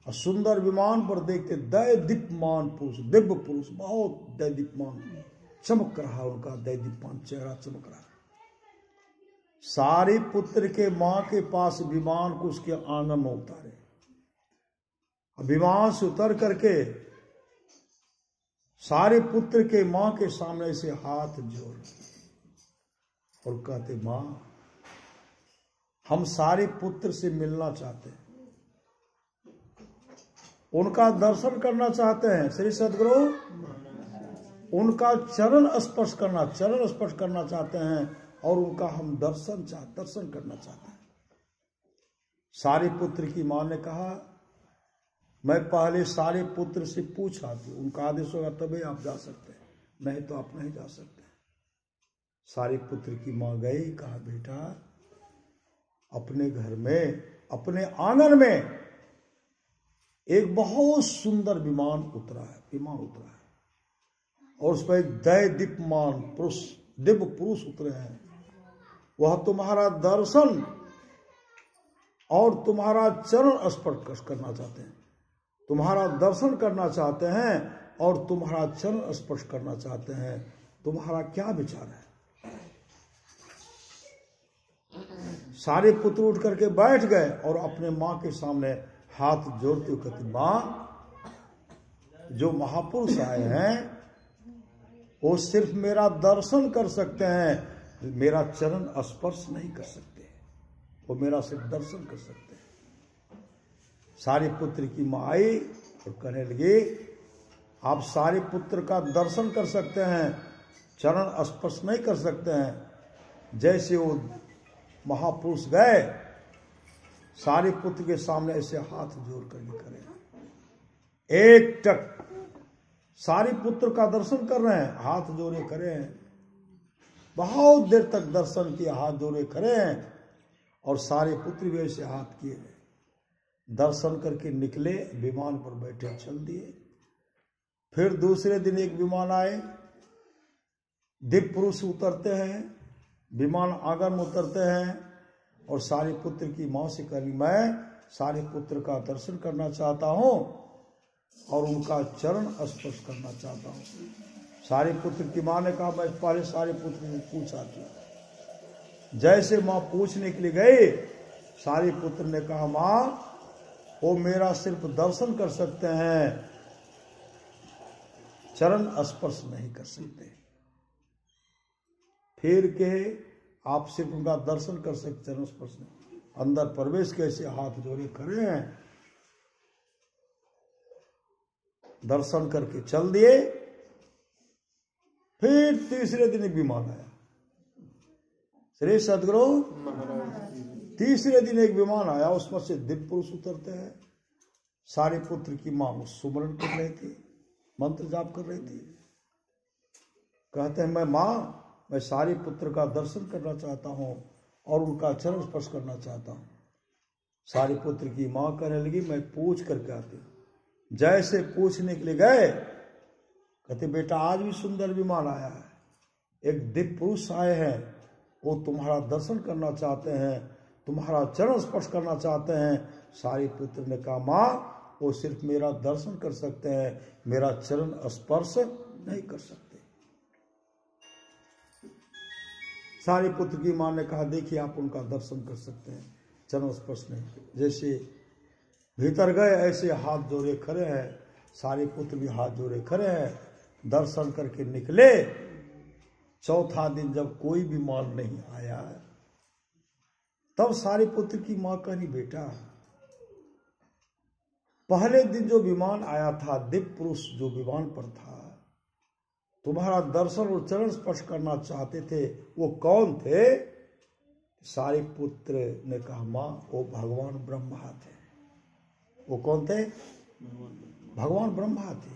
और सुंदर विमान पर देखते दैदीप्यमान पुरुष, दिव्य पुरुष, बहुत दैदीप्यमान चमक रहा, उनका दैदीप्यमान चेहरा चमक रहा। सारे पुत्र के मां के पास विमान को उसके आंगन में उतारे, विमान से उतर करके सारे पुत्र के मां के सामने से हाथ जोड़ और कहते, मां हम सारे पुत्र से मिलना चाहते हैं, उनका दर्शन करना चाहते हैं। श्री सद्गुरु उनका चरण स्पर्श करना चाहते हैं और उनका हम दर्शन करना चाहते हैं। सारे पुत्र की मां ने कहा, मैं पहले सारे पुत्र से पूछ आती हूं, उनका आदेश होगा तभी आप जा सकते हैं, नहीं तो आप नहीं जा सकते। सारे पुत्र की मां गई, कहा बेटा अपने घर में, अपने आंगन में एक बहुत सुंदर विमान उतरा है और उस पर एक दीप्यमान दिव्य पुरुष उतरे हैं। वह तुम्हारा दर्शन और तुम्हारा चरण स्पर्श करना चाहते हैं, तुम्हारा दर्शन करना चाहते हैं और तुम्हारा चरण स्पर्श करना चाहते हैं। तुम्हारा क्या विचार है? सारे पुत्र उठ करके बैठ गए और अपने मां के सामने हाथ जोड़ते हुए कहते, मां जो महापुरुष आए हैं वो सिर्फ मेरा दर्शन कर सकते हैं, मेरा चरण स्पर्श नहीं कर सकते, वो मेरा सिर्फ दर्शन कर सकते हैं। सारे पुत्र की मां आई और कहने लगी, आप सारे पुत्र का दर्शन कर सकते हैं, चरण स्पर्श नहीं कर सकते हैं। जैसे वो महापुरुष गए, सारे पुत्र के सामने ऐसे हाथ जोड़ करके खड़े, एक टक सारे पुत्र का दर्शन कर रहे हैं, हाथ जोड़े खड़े हैं, बहुत देर तक दर्शन किया, हाथ जोड़े खड़े हैं और सारे पुत्र भी ऐसे हाथ किए, दर्शन करके निकले, विमान पर बैठे चल दिए। फिर दूसरे दिन एक विमान आए, दिव्य पुरुष उतरते हैं, विमान आंगन में उतरते हैं और सारे पुत्र की मां से कही, मैं सारे पुत्र का दर्शन करना चाहता हूं और उनका चरण स्पर्श करना चाहता हूं। सारे पुत्र की मां ने कहा, मैं पहले सारे पुत्र ने पूछा था। जैसे मां पूछने के लिए गए, सारे पुत्र ने कहा, मां वो मेरा सिर्फ दर्शन कर सकते हैं, चरण स्पर्श नहीं कर सकते। फिर कहे, आप सिर्फ उनका दर्शन कर सकते, चरण स्पर्श नहीं। अंदर प्रवेश कैसे हाथ जोड़े खड़े हैं, दर्शन करके चल दिए। फिर तीसरे दिन एक विमान आया, श्री सद्गुरु तीसरे दिन एक विमान आया, उसमें से दिव्य पुरुष उतरते हैं। सारे पुत्र की मां सुमरण कर रही थी, मंत्र जाप कर रही थी। कहते हैं, मैं सारे पुत्र का दर्शन करना चाहता हूं और उनका चरण स्पर्श करना चाहता हूं। सारे पुत्र की मां कहने लगी, मैं पूछ करके आती हूं। जैसे पूछने के लिए गए, कहते, बेटा आज भी सुंदर विमान आया है, एक दिव्य पुरुष आए हैं, वो तुम्हारा दर्शन करना चाहते हैं, तुम्हारा चरण स्पर्श करना चाहते हैं। सारे पुत्र ने कहा, मां वो सिर्फ मेरा दर्शन कर सकते हैं, मेरा चरण स्पर्श नहीं कर सकते। सारे पुत्र की मां ने कहा, देखिए आप उनका दर्शन कर सकते हैं, चरण स्पर्श नहीं। जैसे भीतर गए, ऐसे हाथ जोड़े खड़े हैं, सारे पुत्र भी हाथ जोड़े खड़े हैं, दर्शन करके निकले। चौथा दिन जब कोई भी मान नहीं आया, तब सारे पुत्र की मां कहनी, बेटा पहले दिन जो विमान आया था, दिव्य पुरुष जो विमान पर था, तुम्हारा दर्शन और चरण स्पर्श करना चाहते थे, वो कौन थे? सारे पुत्र ने कहा, मां वो भगवान ब्रह्मा थे। वो कौन थे? भगवान ब्रह्मा थे।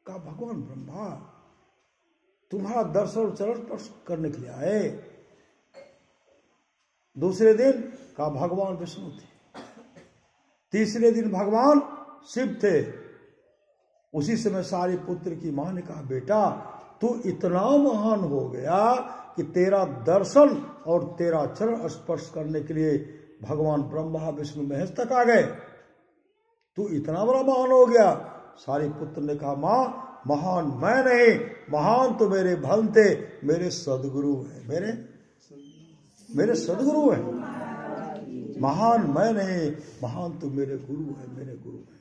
कहा, भगवान ब्रह्मा तुम्हारा दर्शन और चरण स्पर्श करने के लिए आए। दूसरे दिन कहा, भगवान विष्णु थे। तीसरे दिन भगवान शिव थे। उसी समय सारे पुत्र की मां ने कहा, बेटा तू इतना महान हो गया कि तेरा दर्शन और तेरा चरण स्पर्श करने के लिए भगवान ब्रह्मा विष्णु महेश तक आ गए। तू इतना बड़ा महान हो गया। सारे पुत्र ने कहा, मां महान मैं नहीं, महान तो मेरे भंते, मेरे सदगुरु है, मेरे सदगुरु है। महान मैं नहीं, महान तो मेरे गुरु है, मेरे गुरु है।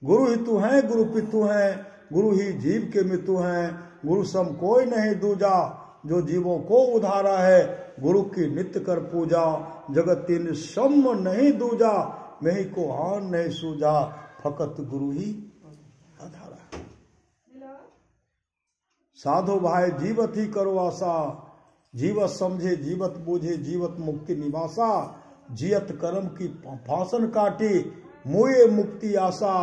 गुरु ही तू है, गुरु पितु है, गुरु ही जीव के मितु हैं। गुरु सम कोई नहीं दूजा, जो जीवों को उधारा है। गुरु की नित्य कर पूजा, जगत तीन सम नहीं दूजा। मैं ही को आन नहीं सूझा, फकत गुरु ही आधारा। साधो भाई जीवत ही करो आशा, जीवत समझे जीवत बूझे, जीवत मुक्ति निवासा। जियत कर्म की फांसन काटी, मोये मुक्ति आशा।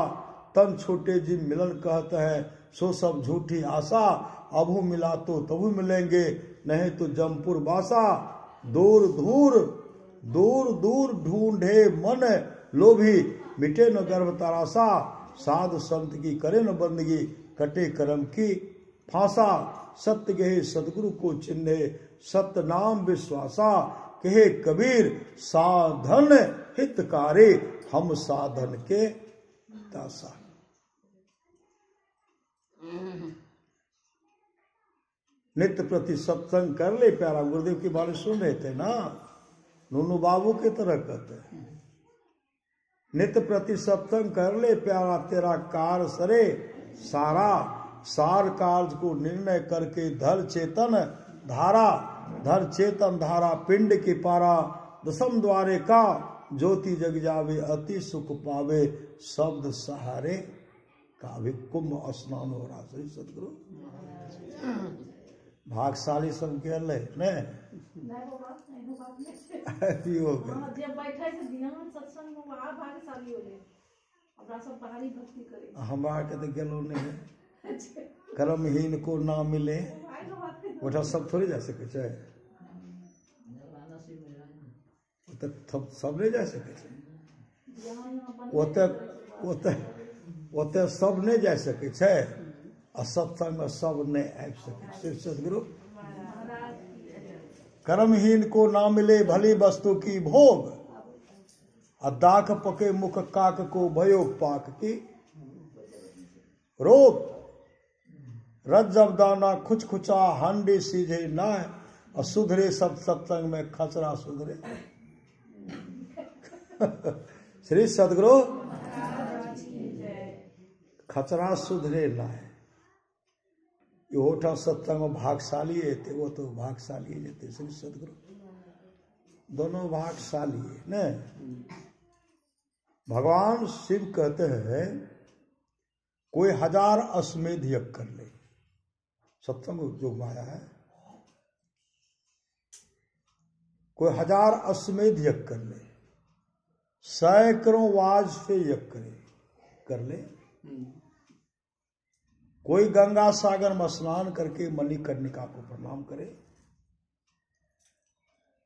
तन छोटे जी मिलन कहते हैं, सो सब झूठी आशा। अबू मिला तो तबू मिलेंगे, नहीं तो जमपुर बासा। दूर दूर दूर दूर ढूंढे मन लोभी, मिटे न गर्भ तरासा। साधु संत की करे न बंदगी, कटे कर्म की फांसा। सत्य गहे सदगुरु को चिन्हे, सत्य नाम विश्वासा। कहे कबीर साधन हितकारी, हम साधन के दासा। नित्य प्रति सत्संग कर ले प्यारा। गुरुदेव की बात सुन रहे थे ना, नूनू बाबू की तरह कहते हैं, नित्य प्रति सत्संग कर ले प्यारा, तेरा कार सरे सारा। सार कार्य को निर्णय करके धर चेतन धारा। धर चेतन धारा पिंड की पारा, दसम द्वारे का ज्योति जग जावे। अति सुख पावे शब्द सहारे का। भी कुंभ स्नान हो रहा सही सदगुरु भागशाली सब के ले ने हमारा के तो गेलो नहीं। कर्महीन को ना मिले ओठा सब थोड़ी जा सके छै, सब नहीं जा सके छै। ओते सब नहीं जा सके छै, आ सत्संग में सब नहीं आबि सके। सदगुरु कर्महीन को ना मिले भली वस्तु की भोग, आ दाख पके मुख काक को भयो पाक की रोग। रज्जब दाना खुच खुचा हांडी सीझे ना, और सुधरे सब सत्संग में खचरा सुधरे। श्री सदगुरु खचरा सुधरे ना है। ये होठा सत्संग में भागशाली है, वो तो भागशाली है जते। श्री सदगुरु दोनों भागशाली है न। भगवान शिव कहते हैं, कोई 1000 अश्वमेध यज्ञ कर ले, सत्संग जो माया है, कोई 1000 अश्वमेध यज्ञ कर ले, सैकड़ों वाजपेयी यज्ञ करे कर ले, कोई गंगा सागर में स्नान करके मणिकर्णिका को प्रणाम करे,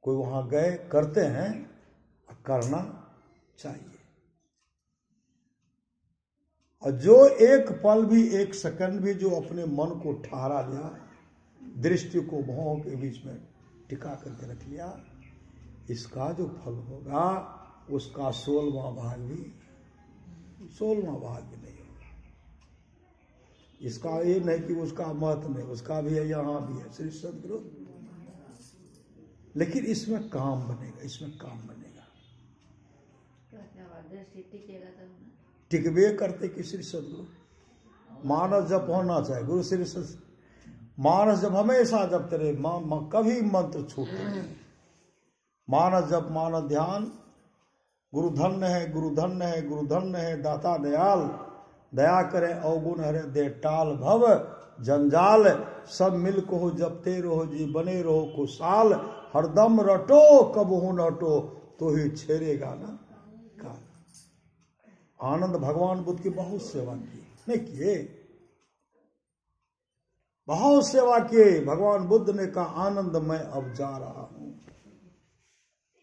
कोई वहां गए करते हैं, करना चाहिए। और जो एक पल भी, एक सेकंड भी जो अपने मन को ठहरा लिया, दृष्टि को भौं के बीच में टिका करके रख लिया, इसका जो फल होगा उसका 16वां भाग भी 16वां भाग भी नहीं होगा। इसका ये नहीं कि उसका महत्व नहीं, उसका भी है, यहां भी है। श्री सदगुरु लेकिन इसमें काम बनेगा, इसमें काम बनेगा। टिकबे करते कि श्री सदगुरु मानस जप होना चाहिए। गुरु श्री मानस जप हमेशा जपते रहे, कभी मंत्र छूटे। मानस जप, मानस ध्यान। गुरु धन्य है, गुरु धन्य है, गुरु धन्य है, दाता दयाल। दया करे अवगुण हरे दे टाल भव जंजाल। सब मिल को जपते रहो जी, बने रहो खुशहाल। हरदम रटो कबहू न हटो, तो ही छेड़ेगा ना काल। आनंद भगवान बुद्ध की बहुत सेवा की, नहीं किए? बहुत सेवा किए। भगवान बुद्ध ने कहा, आनंद मैं अब जा रहा हूं,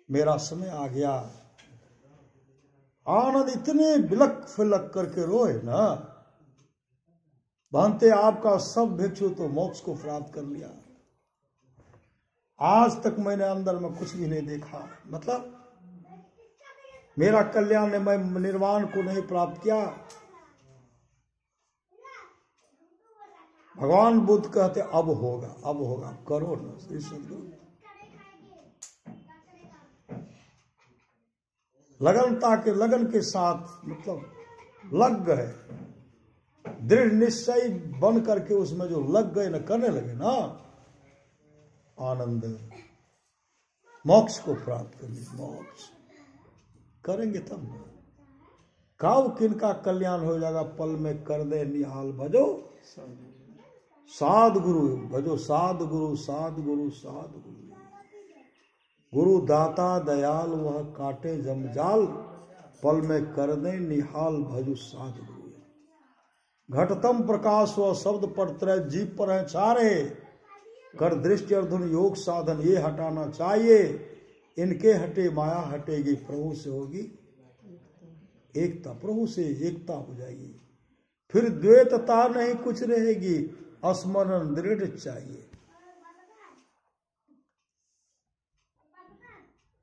मेरा समय आ गया। आनंद इतने बिलक फिलक करके रोए ना, भांते आपका सब भिक्षु तो मोक्ष को प्राप्त कर लिया। आज तक मैंने अंदर में कुछ भी नहीं देखा, मतलब मेरा कल्याण ने, मैं निर्वाण को नहीं प्राप्त किया। भगवान बुद्ध कहते अब होगा, अब होगा, करो ना। श्री सदगुरु लगनता के लगन के साथ, मतलब लग गए, दृढ़ निश्चय बन करके उसमें जो लग गए न, करने लगे ना, आनंद मोक्ष को प्राप्त करेंगे। मोक्ष करेंगे तब ना। कब किनका कल्याण हो जाएगा? पल में कर दे निहाल भजो साध गुरु, भजो साध गुरु, साध गुरु, साध गुरु। गुरु दाता दयाल वह काटे जमजाल, पल में कर दे निहाल भजो साध गुरु। घटतम प्रकाश व शब्द पर त्रय, जीव पर है चारे, कर दृष्टि अर्धुन योग साधन ये हटाना चाहिए। इनके हटे माया हटेगी, प्रभु से होगी एकता, प्रभु से एकता हो जाएगी, फिर द्वैतता नहीं कुछ रहेगी, स्मरण दृढ़ चाहिए।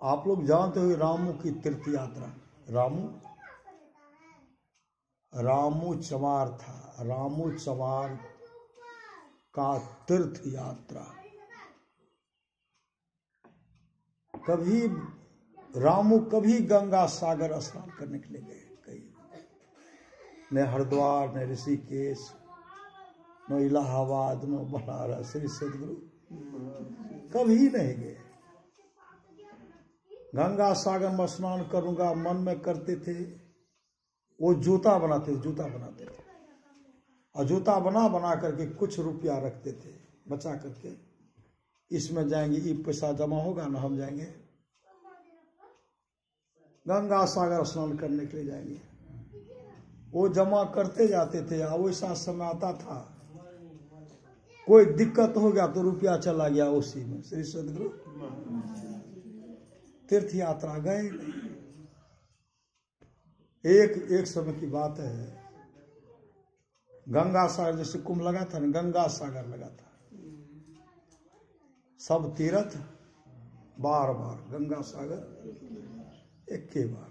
आप लोग जानते हो रामू की तीर्थ यात्रा, रामू चमार था, रामू चमार का तीर्थ यात्रा। कभी रामू कभी गंगा सागर स्नान करने के लिए गए, कहीं न हरिद्वार, न ऋषिकेश, न इलाहाबाद, न बनारस, श्री सदगुरु कभी नहीं गए। गंगा सागर में स्नान करूंगा मन में करते थे। वो जूता बनाते थे और जूता बना करके कुछ रुपया रखते थे बचा करके, इसमें जाएंगे, ये पैसा जमा होगा ना, हम जाएंगे गंगा सागर स्नान करने के लिए जाएंगे। वो जमा करते जाते थे। वैसा समय आता था कोई दिक्कत हो गया तो रुपया चला गया उसी में। श्री सदगुरु तीर्थ यात्रा गए नहीं। एक समय की बात है, गंगा सागर जैसे कुंभ लगा था ना, गंगा सागर लगा था, सब तीर्थ बार बार, गंगा सागर एक के बार,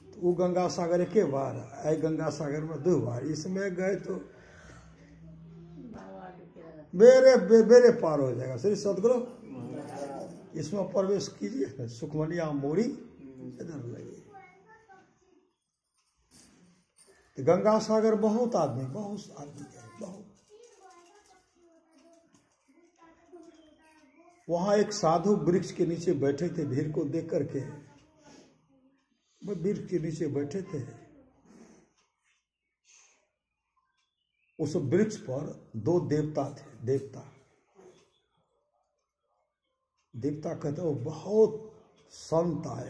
तो वो गंगा सागर एक बार, आई गंगा सागर में 2 बार। इसमें गए तो बेरे पार हो जाएगा। श्री सदगुरु इसमें प्रवेश कीजिए, सुखमनिया मोरी इधर लगी। तो गंगा सागर बहुत आदमी गए, बहुत। वहां एक साधु वृक्ष के नीचे बैठे थे, भीड़ को देख करके वो वृक्ष के नीचे बैठे थे। उस वृक्ष पर 2 देवता थे। देवता कहते हो बहुत संत आए,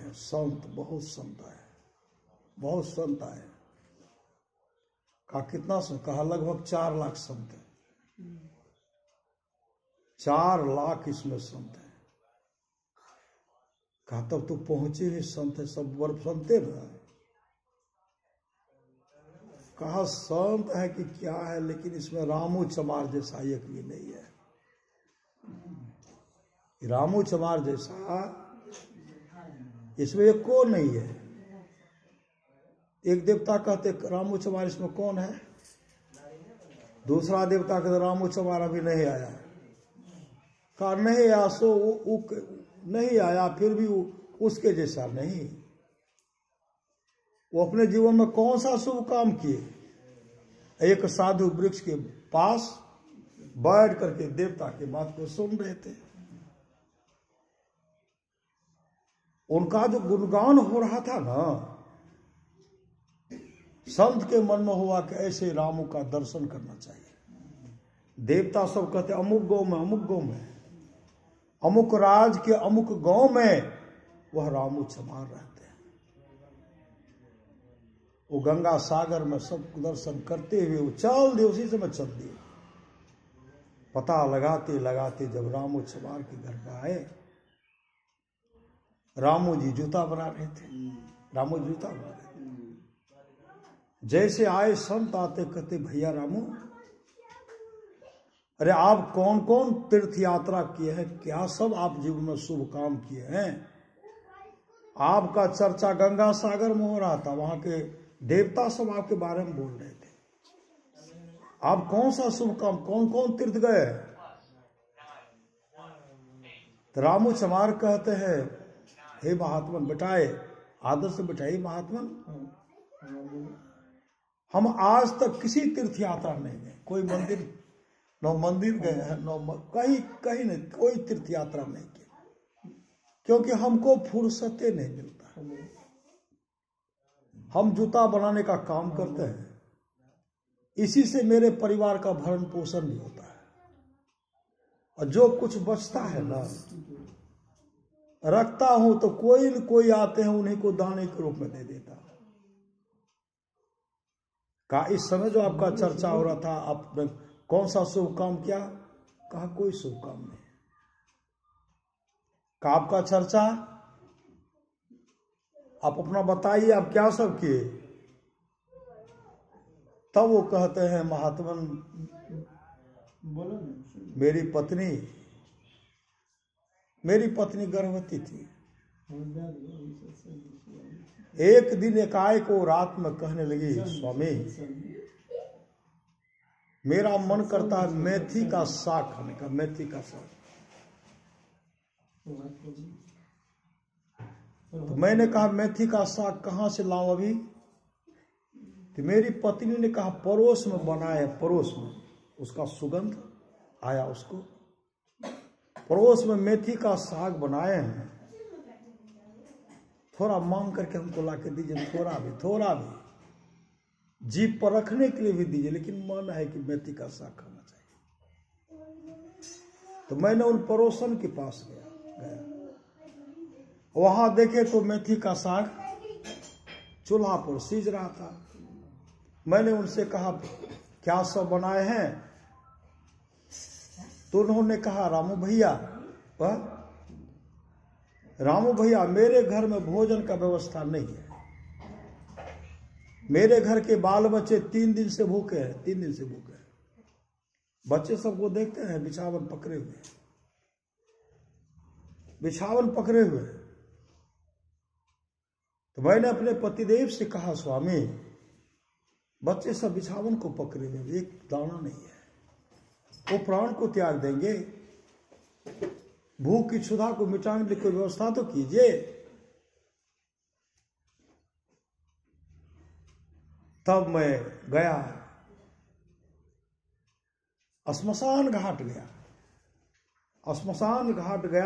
बहुत संत आए। कहा कितना संत? कहा लगभग 4 लाख संत है। 4 लाख इसमें संत है। कहा तब तो पहुंचे हुए संत है, सब वर्ग संते ना। कहा संत है कि क्या है, लेकिन इसमें रामू चमार जैसा एक भी नहीं है। रामू चमार जैसा इसमें एक को नहीं है। एक देवता कहते रामू चमार इसमें कौन है? दूसरा देवता कहते रामू चमार अभी नहीं आया। कहा नहीं आया, सो नहीं आया, फिर भी उसके जैसा नहीं। वो अपने जीवन में कौन सा शुभ काम किए? एक साधु वृक्ष के पास बैठ करके देवता की बात को सुन रहे थे। उनका जो गुणगान हो रहा था ना, संत के मन में हुआ कि ऐसे रामू का दर्शन करना चाहिए। देवता सब कहते अमुक गांव में, अमुक राज के अमुक गांव में वह रामू चमार रहते हैं। वो गंगा सागर में सब दर्शन करते हुए वो चल दिए, उसी समय चल दिए। पता लगाते जब रामू चमार के घर पर आए, रामू जी जूता बना रहे थे। जैसे आए संत आते कहते भैया रामू, अरे आप कौन कौन तीर्थ यात्रा किए हैं, क्या सब आप जीवन में शुभ काम किए हैं? आपका चर्चा गंगा सागर में हो रहा था, वहां के देवता सब आपके बारे में बोल रहे थे। आप कौन सा शुभ काम, कौन कौन तीर्थ गए? तो रामू चमार कहते हैं हे महात्मन, बिठाए आदर से बिठाइए महात्मन। हम आज तक किसी तीर्थ यात्रा नहीं गए, कोई मंदिर न मंदिर गए हैं न कहीं कहीं नहीं, कोई तीर्थ यात्रा नहीं की, क्योंकि हमको फुर्सते नहीं मिलता। हम जूता बनाने का काम करते हैं, इसी से मेरे परिवार का भरण पोषण भी होता है, और जो कुछ बचता है ना रखता हूं तो कोई न कोई आते हैं, उन्हीं को दाने के रूप में दे देता। कहा इस समय जो आपका चर्चा हो रहा था, आपने कौन सा शुभ काम किया? कहा कोई शुभ काम नहीं। कहा आपका चर्चा, आप अपना बताइए, आप क्या सब किए? तब वो कहते हैं महात्मन, मेरी पत्नी गर्भवती थी। एक दिन एकाएक वो रात में कहने लगी, स्वामी मेरा मन करता है मेथी का साग खाने का, मेथी का साग। तो मैंने कहा मेथी का साग कहाँ से लाऊं अभी? तो मेरी पत्नी ने कहा पड़ोस में बनाए, पड़ोस में उसका सुगंध आया उसको, पड़ोस में मेथी का साग बनाए हैं, थोड़ा मांग करके हमको ला के दीजिए, थोड़ा भी जीभ पर रखने के लिए भी दीजिए, लेकिन मन है कि मेथी का साग खाना चाहिए। तो मैंने उन पड़ोसन के पास गया, वहां देखे तो मेथी का साग चूल्हा पर सीज रहा था। मैंने उनसे कहा क्या सब बनाए हैं? तो उन्होंने कहा रामू भैया मेरे घर में भोजन का व्यवस्था नहीं है, मेरे घर के बाल बच्चे 3 दिन से भूखे हैं, 3 दिन से भूखे हैं। बच्चे सबको देखते हैं बिछावन पकड़े हुए। तो मैंने अपने पतिदेव से कहा स्वामी बच्चे सब बिछावन को पकड़े हुए, एक दाना नहीं है, वो प्राण को त्याग देंगे, भूख की क्षुधा को मिटाने की कोई व्यवस्था तो कीजिए। तब मैं गया, श्मशान घाट गया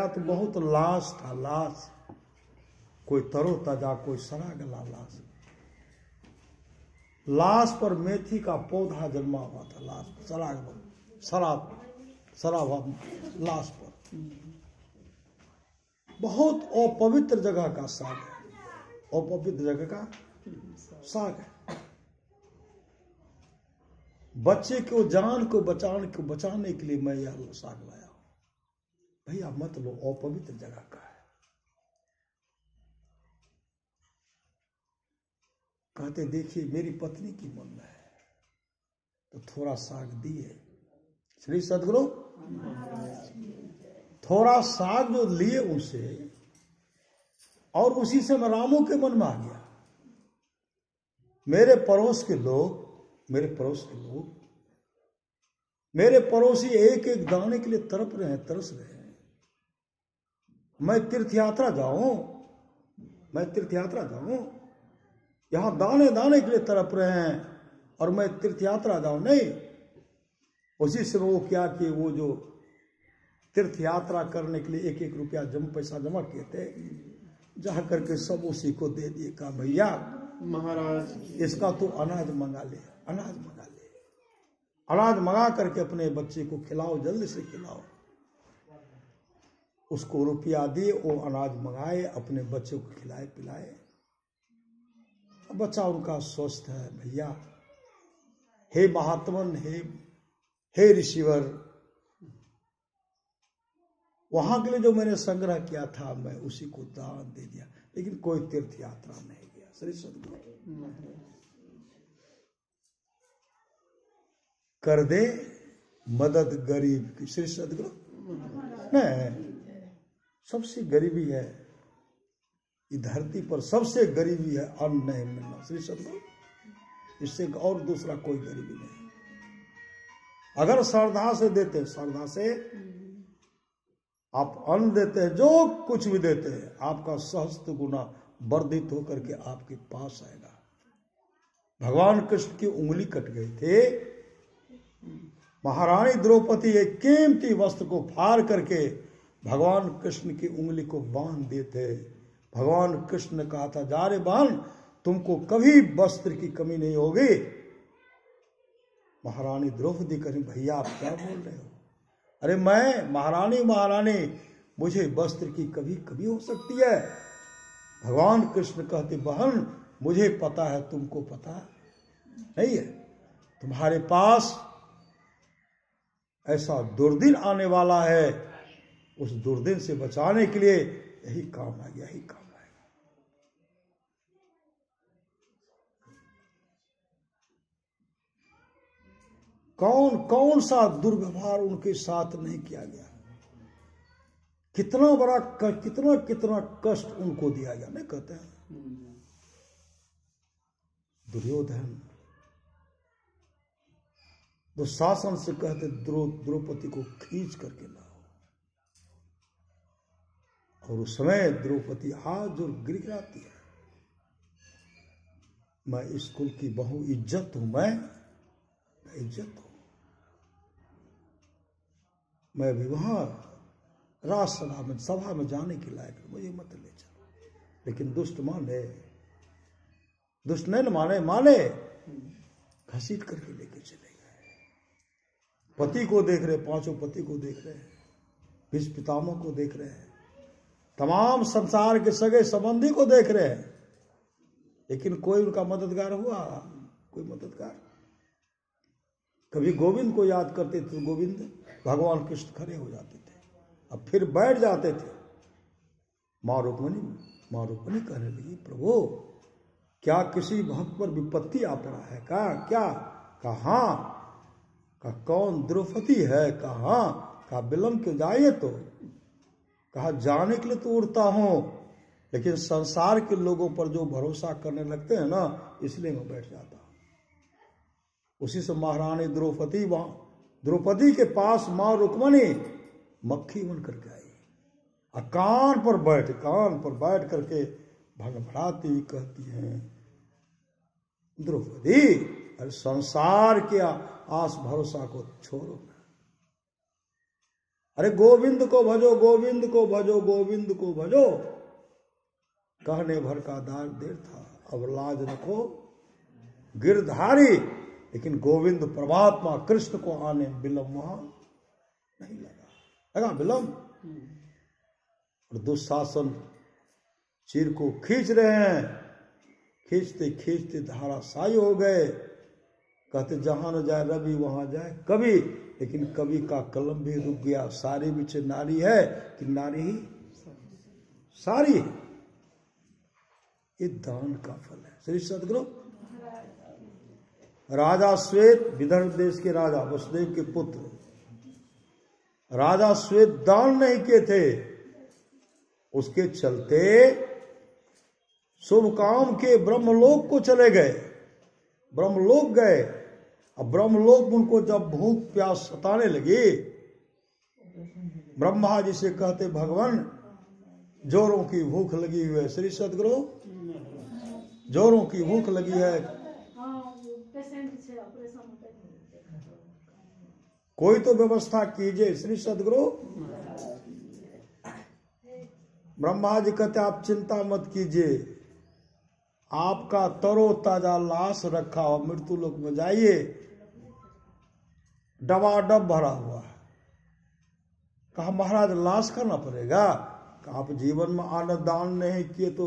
तो बहुत लाश था, लाश कोई तरोताजा, कोई सड़ा गला लाश। लाश पर मेथी का पौधा जन्मा हुआ था, लाश सड़ा हुआ लाश पर। बहुत अपवित्र जगह का साग है, अपवित्र जगह का साग है। बच्चे को जान को बचाने के लिए मैं यह साग लाया हूं। भैया मत लो, अपवित्र जगह का है। कहते देखिए मेरी पत्नी की मन में है, तो थोड़ा साग दिए। श्री सदगुरु थोड़ा साग जो लिए उनसे, और उसी से मैं रामू के मन में आ गया। मेरे पड़ोसी एक एक दाने के लिए तरस रहे हैं। मैं तीर्थ यात्रा जाऊं, यहां दाने दाने के लिए तड़प रहे हैं, और मैं तीर्थ यात्रा जाऊं नहीं। उसी से वो क्या कि वो जो तीर्थ यात्रा करने के लिए 1-1 रुपया पैसा जमा किए थे, जा करके सब उसी को दे दिए। कहा भैया महाराज इसका तो अनाज मंगा ले, अनाज मंगा करके अपने बच्चे को खिलाओ, जल्दी से खिलाओ। उसको रुपया दिए, वो अनाज मंगाए, अपने बच्चे को खिलाए पिलाए। बच्चा उनका स्वस्थ है। भैया हे महात्मन, हे ऋषिवर, वहां के लिए जो मैंने संग्रह किया था मैं उसी को दान दे दिया, लेकिन कोई तीर्थ यात्रा नहीं गया। श्री सदगुरु कर दे मदद गरीब की। श्री सदगुरु नहीं, सबसे गरीबी है इस धरती पर, सबसे गरीबी है अन्न नहीं मिलना। श्री सदगुरु इससे और दूसरा कोई गरीबी नहीं। अगर श्रद्धा से देते, श्रद्धा से आप अन्न देते हैं, जो कुछ भी देते हैं, आपका सहस्त्र गुना वर्धित होकर के आपके पास आएगा। भगवान कृष्ण की उंगली कट गई थे। महारानी द्रौपदी एक कीमती वस्त्र को फाड़ करके भगवान कृष्ण की उंगली को बांध दिए थे। भगवान कृष्ण ने कहा था, जा रे बहन, तुमको कभी वस्त्र की कमी नहीं होगी। महारानी द्रौपदी कही, भैया आप क्या बोल रहे हो? अरे मैं महारानी, मुझे वस्त्र की कभी हो सकती है। भगवान कृष्ण कहते, बहन मुझे पता है, तुमको पता नहीं है। तुम्हारे पास ऐसा दुर्दिन आने वाला है, उस दुर्दिन से बचाने के लिए यही काम आएगा। कौन सा दुर्व्यवहार उनके साथ नहीं किया गया, कितना बड़ा कितना कष्ट उनको दिया गया। नहीं कहते हैं दुर्योधन दुशासन से कहते, द्रौपदी को खींच करके लाओ, और उस समय द्रौपदी हाथ जोड़ गिड़गिड़ाती है, मैं इस कुल की बहु इज्जत हूं, मैं इज्जत हूं, मैं विवाह सभा में जाने के लायक, मुझे मत ले चलो। लेकिन दुष्ट नहीं माने घसीट करके लेके चले गए। पति को देख रहे, पांचों पति को देख रहे हैं, भीष्म पितामह को देख रहे हैं, तमाम संसार के सगे संबंधी को देख रहे हैं, लेकिन कोई उनका मददगार हुआ? कोई मददगार? कभी गोविंद को याद करते थे, गोविंद भगवान कृष्ण खड़े हो जाते थे, अब फिर बैठ जाते थे। मां रुक्मिणी कहने लगी, प्रभु क्या किसी भक्त पर विपत्ति आ पड़ा है? क्या? कहा कौन? द्रौपदी है। कहा विलंब क्यों जाइए? तो कहा जाने के लिए तो उड़ता हूं, लेकिन संसार के लोगों पर जो भरोसा करने लगते हैं ना, इसलिए मैं बैठ जाता हूं। उसी से महारानी द्रौपदी के पास मां रुक्मिणी मक्खी बन करके आई, और कान पर बैठ करके भड़भड़ाती हुई कहती हैं, द्रौपदी अरे संसार के आस भरोसा को छोड़ो ना, अरे गोविंद को भजो, गोविंद को भजो, गोविंद को भजो। कहने भर का देर था, अब लाज रखो गिरधारी। लेकिन गोविंद परमात्मा कृष्ण को आने विलंब वहां नहीं लगा विलंब। और दुशासन चीर को खींच रहे हैं, खींचते धाराशायी हो गए। कहते जहां न जाए रवि वहां जाए कवि, लेकिन कवि का कलम भी रुक गया। सारी बीच नारी है कि नारी ही सारी है। ये दान का फल है। श्री सदगुरु राजा श्वेत, विदर्भ देश के राजा वसुदेव के पुत्र राजा श्वेत दान नहीं किए थे, उसके चलते शुभ काम के ब्रह्मलोक को चले गए, ब्रह्मलोक गए। अब ब्रह्मलोक उनको जब भूख प्यास सताने लगी, ब्रह्मा जी से कहते, भगवान जोरों की भूख लगी हुई है। श्री सदगुरु जोरों की भूख लगी है, कोई तो व्यवस्था कीजिए। श्री सदगुरु ब्रह्मा जी कहते, आप चिंता मत कीजिए, आपका तरोताजा लाश रखा हो, मृत्यु लोक में जाइए, डबाडब भरा हुआ है। कहा महाराज लाश करना पड़ेगा? कहा आप जीवन में अन्न दान नहीं किए तो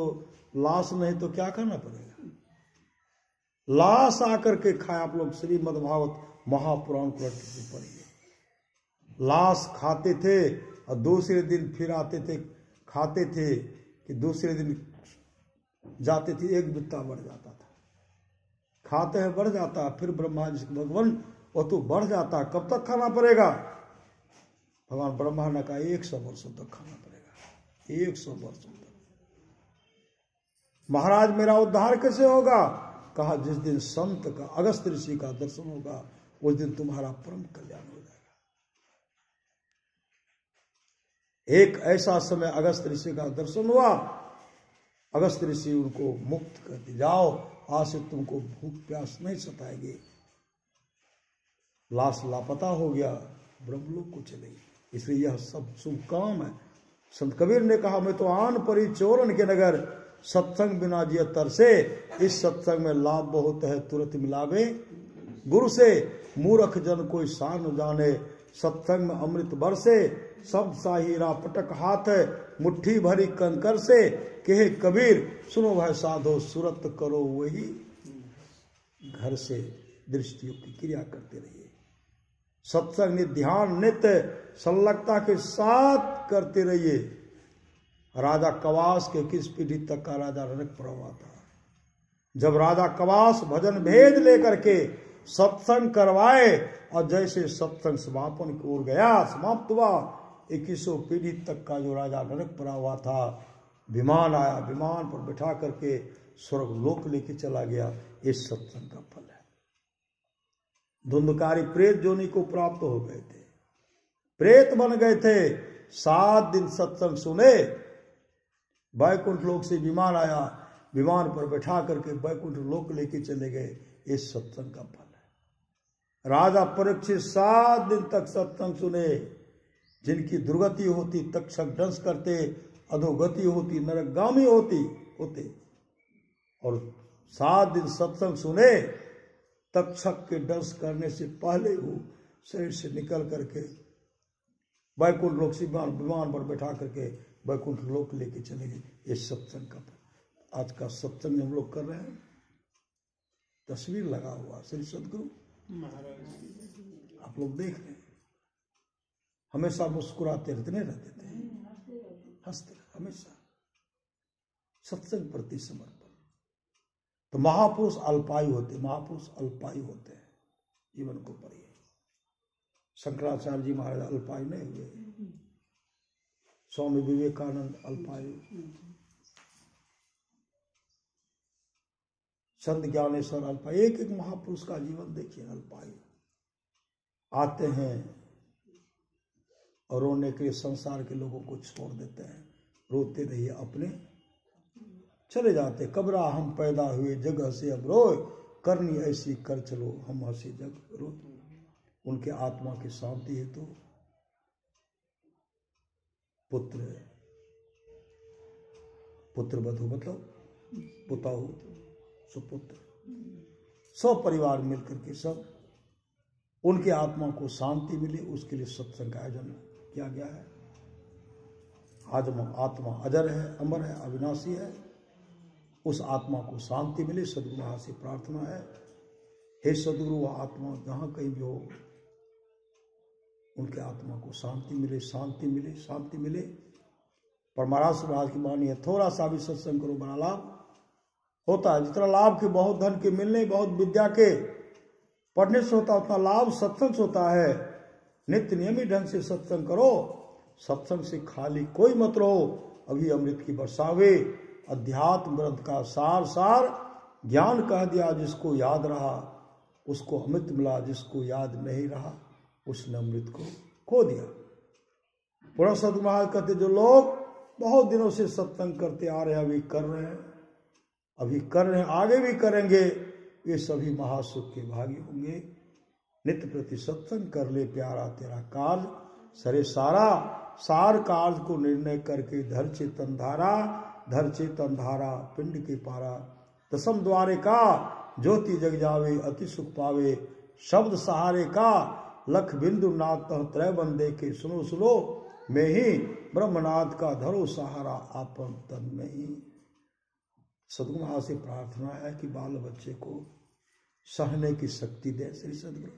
लाश नहीं तो क्या करना पड़ेगा? लाश आकर के खाए। आप लोग श्रीमद् भागवत महापुराण पढ़िए। लाश खाते थे और दूसरे दिन फिर आते थे, खाते थे कि दूसरे दिन जाते थे, एक बित्ता बढ़ जाता था। खाते हैं बढ़ जाता, फिर ब्रह्मा जी भगवान वो तो बढ़ जाता, कब तक खाना पड़ेगा? भगवान ब्रह्मा ने कहा 100 वर्षों तक खाना पड़ेगा, 100 वर्षों तक। महाराज मेरा उद्धार कैसे होगा? कहा जिस दिन संत का, अगस्त ऋषि का दर्शन होगा, उस दिन तुम्हारा परम कल्याण हो जाएगा। एक ऐसा समय अगस्त ऋषि का दर्शन हुआ, अगस्त ऋषि उनको मुक्त कर दी, जाओ आज से तुमको भूख प्यास नहीं सताएगी। लाश लापता हो गया, ब्रह्मलोक को चले गए। इसलिए यह सब शुभ काम है। संत कबीर ने कहा, मैं तो आन परी चोरन के नगर, सत्संग बिना जिय तरसे। इस सत्संग में लाभ बहुत है, तुरंत मिलावे गुरु से। मूर्ख जन कोई सार न जाने, सत्संग में अमृत बरसे। सब साहिरा पटक हाथ, मुट्ठी भरी कंकर से। कहे कबीर सुनो भाई साधो, सुरत करो वही घर से। दृष्टियों की क्रिया करते रहिए। सत्संग ध्यान नित्य संलग्नता के साथ करते रहिए। राजा कवास के किस पीढ़ी तक का राजा रनक प्रभा था। जब राजा कवास भजन भेद लेकर के सत्संग करवाए और जैसे सत्संग समापन की ओर गया, समाप्त हुआ, 2100 पीढ़ी तक का जो राजा रनक पड़ा हुआ था, विमान आया, विमान पर बिठा करके स्वर्ग लोक लेके चला गया। इस सत्संग का फल है। धुंधकारी प्रेत जोनि को प्राप्त हो गए थे, प्रेत बन गए थे। 7 दिन सत्संग सुने, बैकुंठ लोक से विमान आया, विमान पर बैठा करके बैकुंठ लोक लेके चले गए। इस सत्संग का फल है। राजा परीक्षित 7 दिन तक सत्संग सुने। जिनकी दुर्गति होती तक्षक दंश करते, अधोगति होती नरकगामी होते। और 7 दिन सत्संग सुने, तक्षक के दंश करने से पहले वो शरीर से निकल करके बैकुंठ लोक से विमान पर बैठा करके बैकुंठ लोक लेके चले गए। इस सत्संग का फल। आज का सत्संग हम लोग कर रहे हैं, तस्वीर लगा हुआ श्री सदगुरु महाराज, आप लोग देख रहे हैं। हमेशा मुस्कुराते रहते थे, हंसते हमेशा, सत्संग प्रति समर्पण। तो महापुरुष अल्पायु होते हैं। जीवन को पढ़िए। शंकराचार्य जी महाराज अल्पायु नहीं हुए, स्वामी विवेकानंद अल्पायु, संत ज्ञानेश्वर अल्पायु। एक एक महापुरुष का जीवन देखिए, अल्पायु। आते हैं और रोने के लिए संसार के लोगों को छोड़ देते हैं। रोते रहिए, अपने चले जाते। कबरा हम पैदा हुए, जग हंसे अब रोए, करनी ऐसी कर चलो, हम हंसे जग रोए। उनके आत्मा की शांति हेतु पुत्र बधु मतलब पुताऊ सुपुत्र सब परिवार मिलकर के सब उनके आत्मा को शांति मिले, उसके लिए सत्संग का आयोजन किया गया है। आत्मा अजर है, अमर है, अविनाशी है। उस आत्मा को शांति मिले, सदगुरु से प्रार्थना है, हे सदगुरु वह आत्मा जहाँ कहीं भी हो, उनके आत्मा को शांति मिले, शांति मिले, शांति मिले। पर महाराज की वाणी है, थोड़ा सा भी सत्संग करो बड़ा लाभ होता है। जितना लाभ के बहुत धन के मिलने, बहुत विद्या के पढ़ने से होता, उतना लाभ सत्संग से होता है। नित्य नियमित ढंग से सत्संग करो, सत्संग से खाली कोई मत रहो। अभी अमृत की बरसावे, अध्यात्म ग्रंथ का सार ज्ञान कह दिया। जिसको याद रहा उसको अमृत मिला, जिसको याद नहीं रहा उसने अमृत को खो दिया। पूरा सदगुरु महाराज कहते, जो लोग बहुत दिनों से सत्संग करते आ रहे हैं, अभी कर रहे हैं, आगे भी करेंगे, ये सभी महासुख के भागी होंगे। नित्य प्रति सत्संग कर ले प्यारा, तेरा कार्य सरे सारा। सार कार्य को निर्णय करके धर चेतन धारा पिंड के पारा। दसम द्वारे का ज्योति जग जावे, अति सुख पावे। शब्द सहारे का लख बिंदु नाथ त्रय बंदे के। सुनो मैं ही ब्रह्मनाथ का धरो सहारा, आपन तन में ही। सदगुरु महाराज से प्रार्थना है कि बाल बच्चे को सहने की शक्ति दे श्री सदगुरु।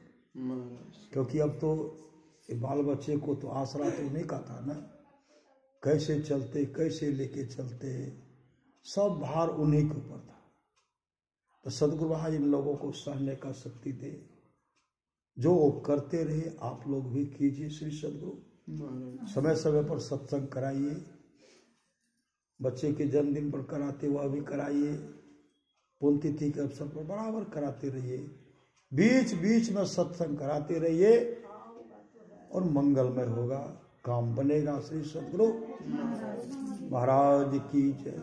क्योंकि अब तो बाल बच्चे को तो आसरा तो उन्हीं का था ना, कैसे चलते, कैसे लेके चलते, सब भार उन्हीं के ऊपर था। तो सदगुरु महाराज इन लोगों को सहने का शक्ति दे। जो वो करते रहे आप लोग भी कीजिए श्री सदगुरु। समय समय पर सत्संग कराइए, बच्चे के जन्मदिन पर कराते वह भी कराइए, पुण्यतिथि के अवसर पर बराबर कराते रहिए, बीच बीच में सत्संग कराते रहिए और मंगलमय होगा, काम बनेगा। श्री सदगुरु महाराज की जय।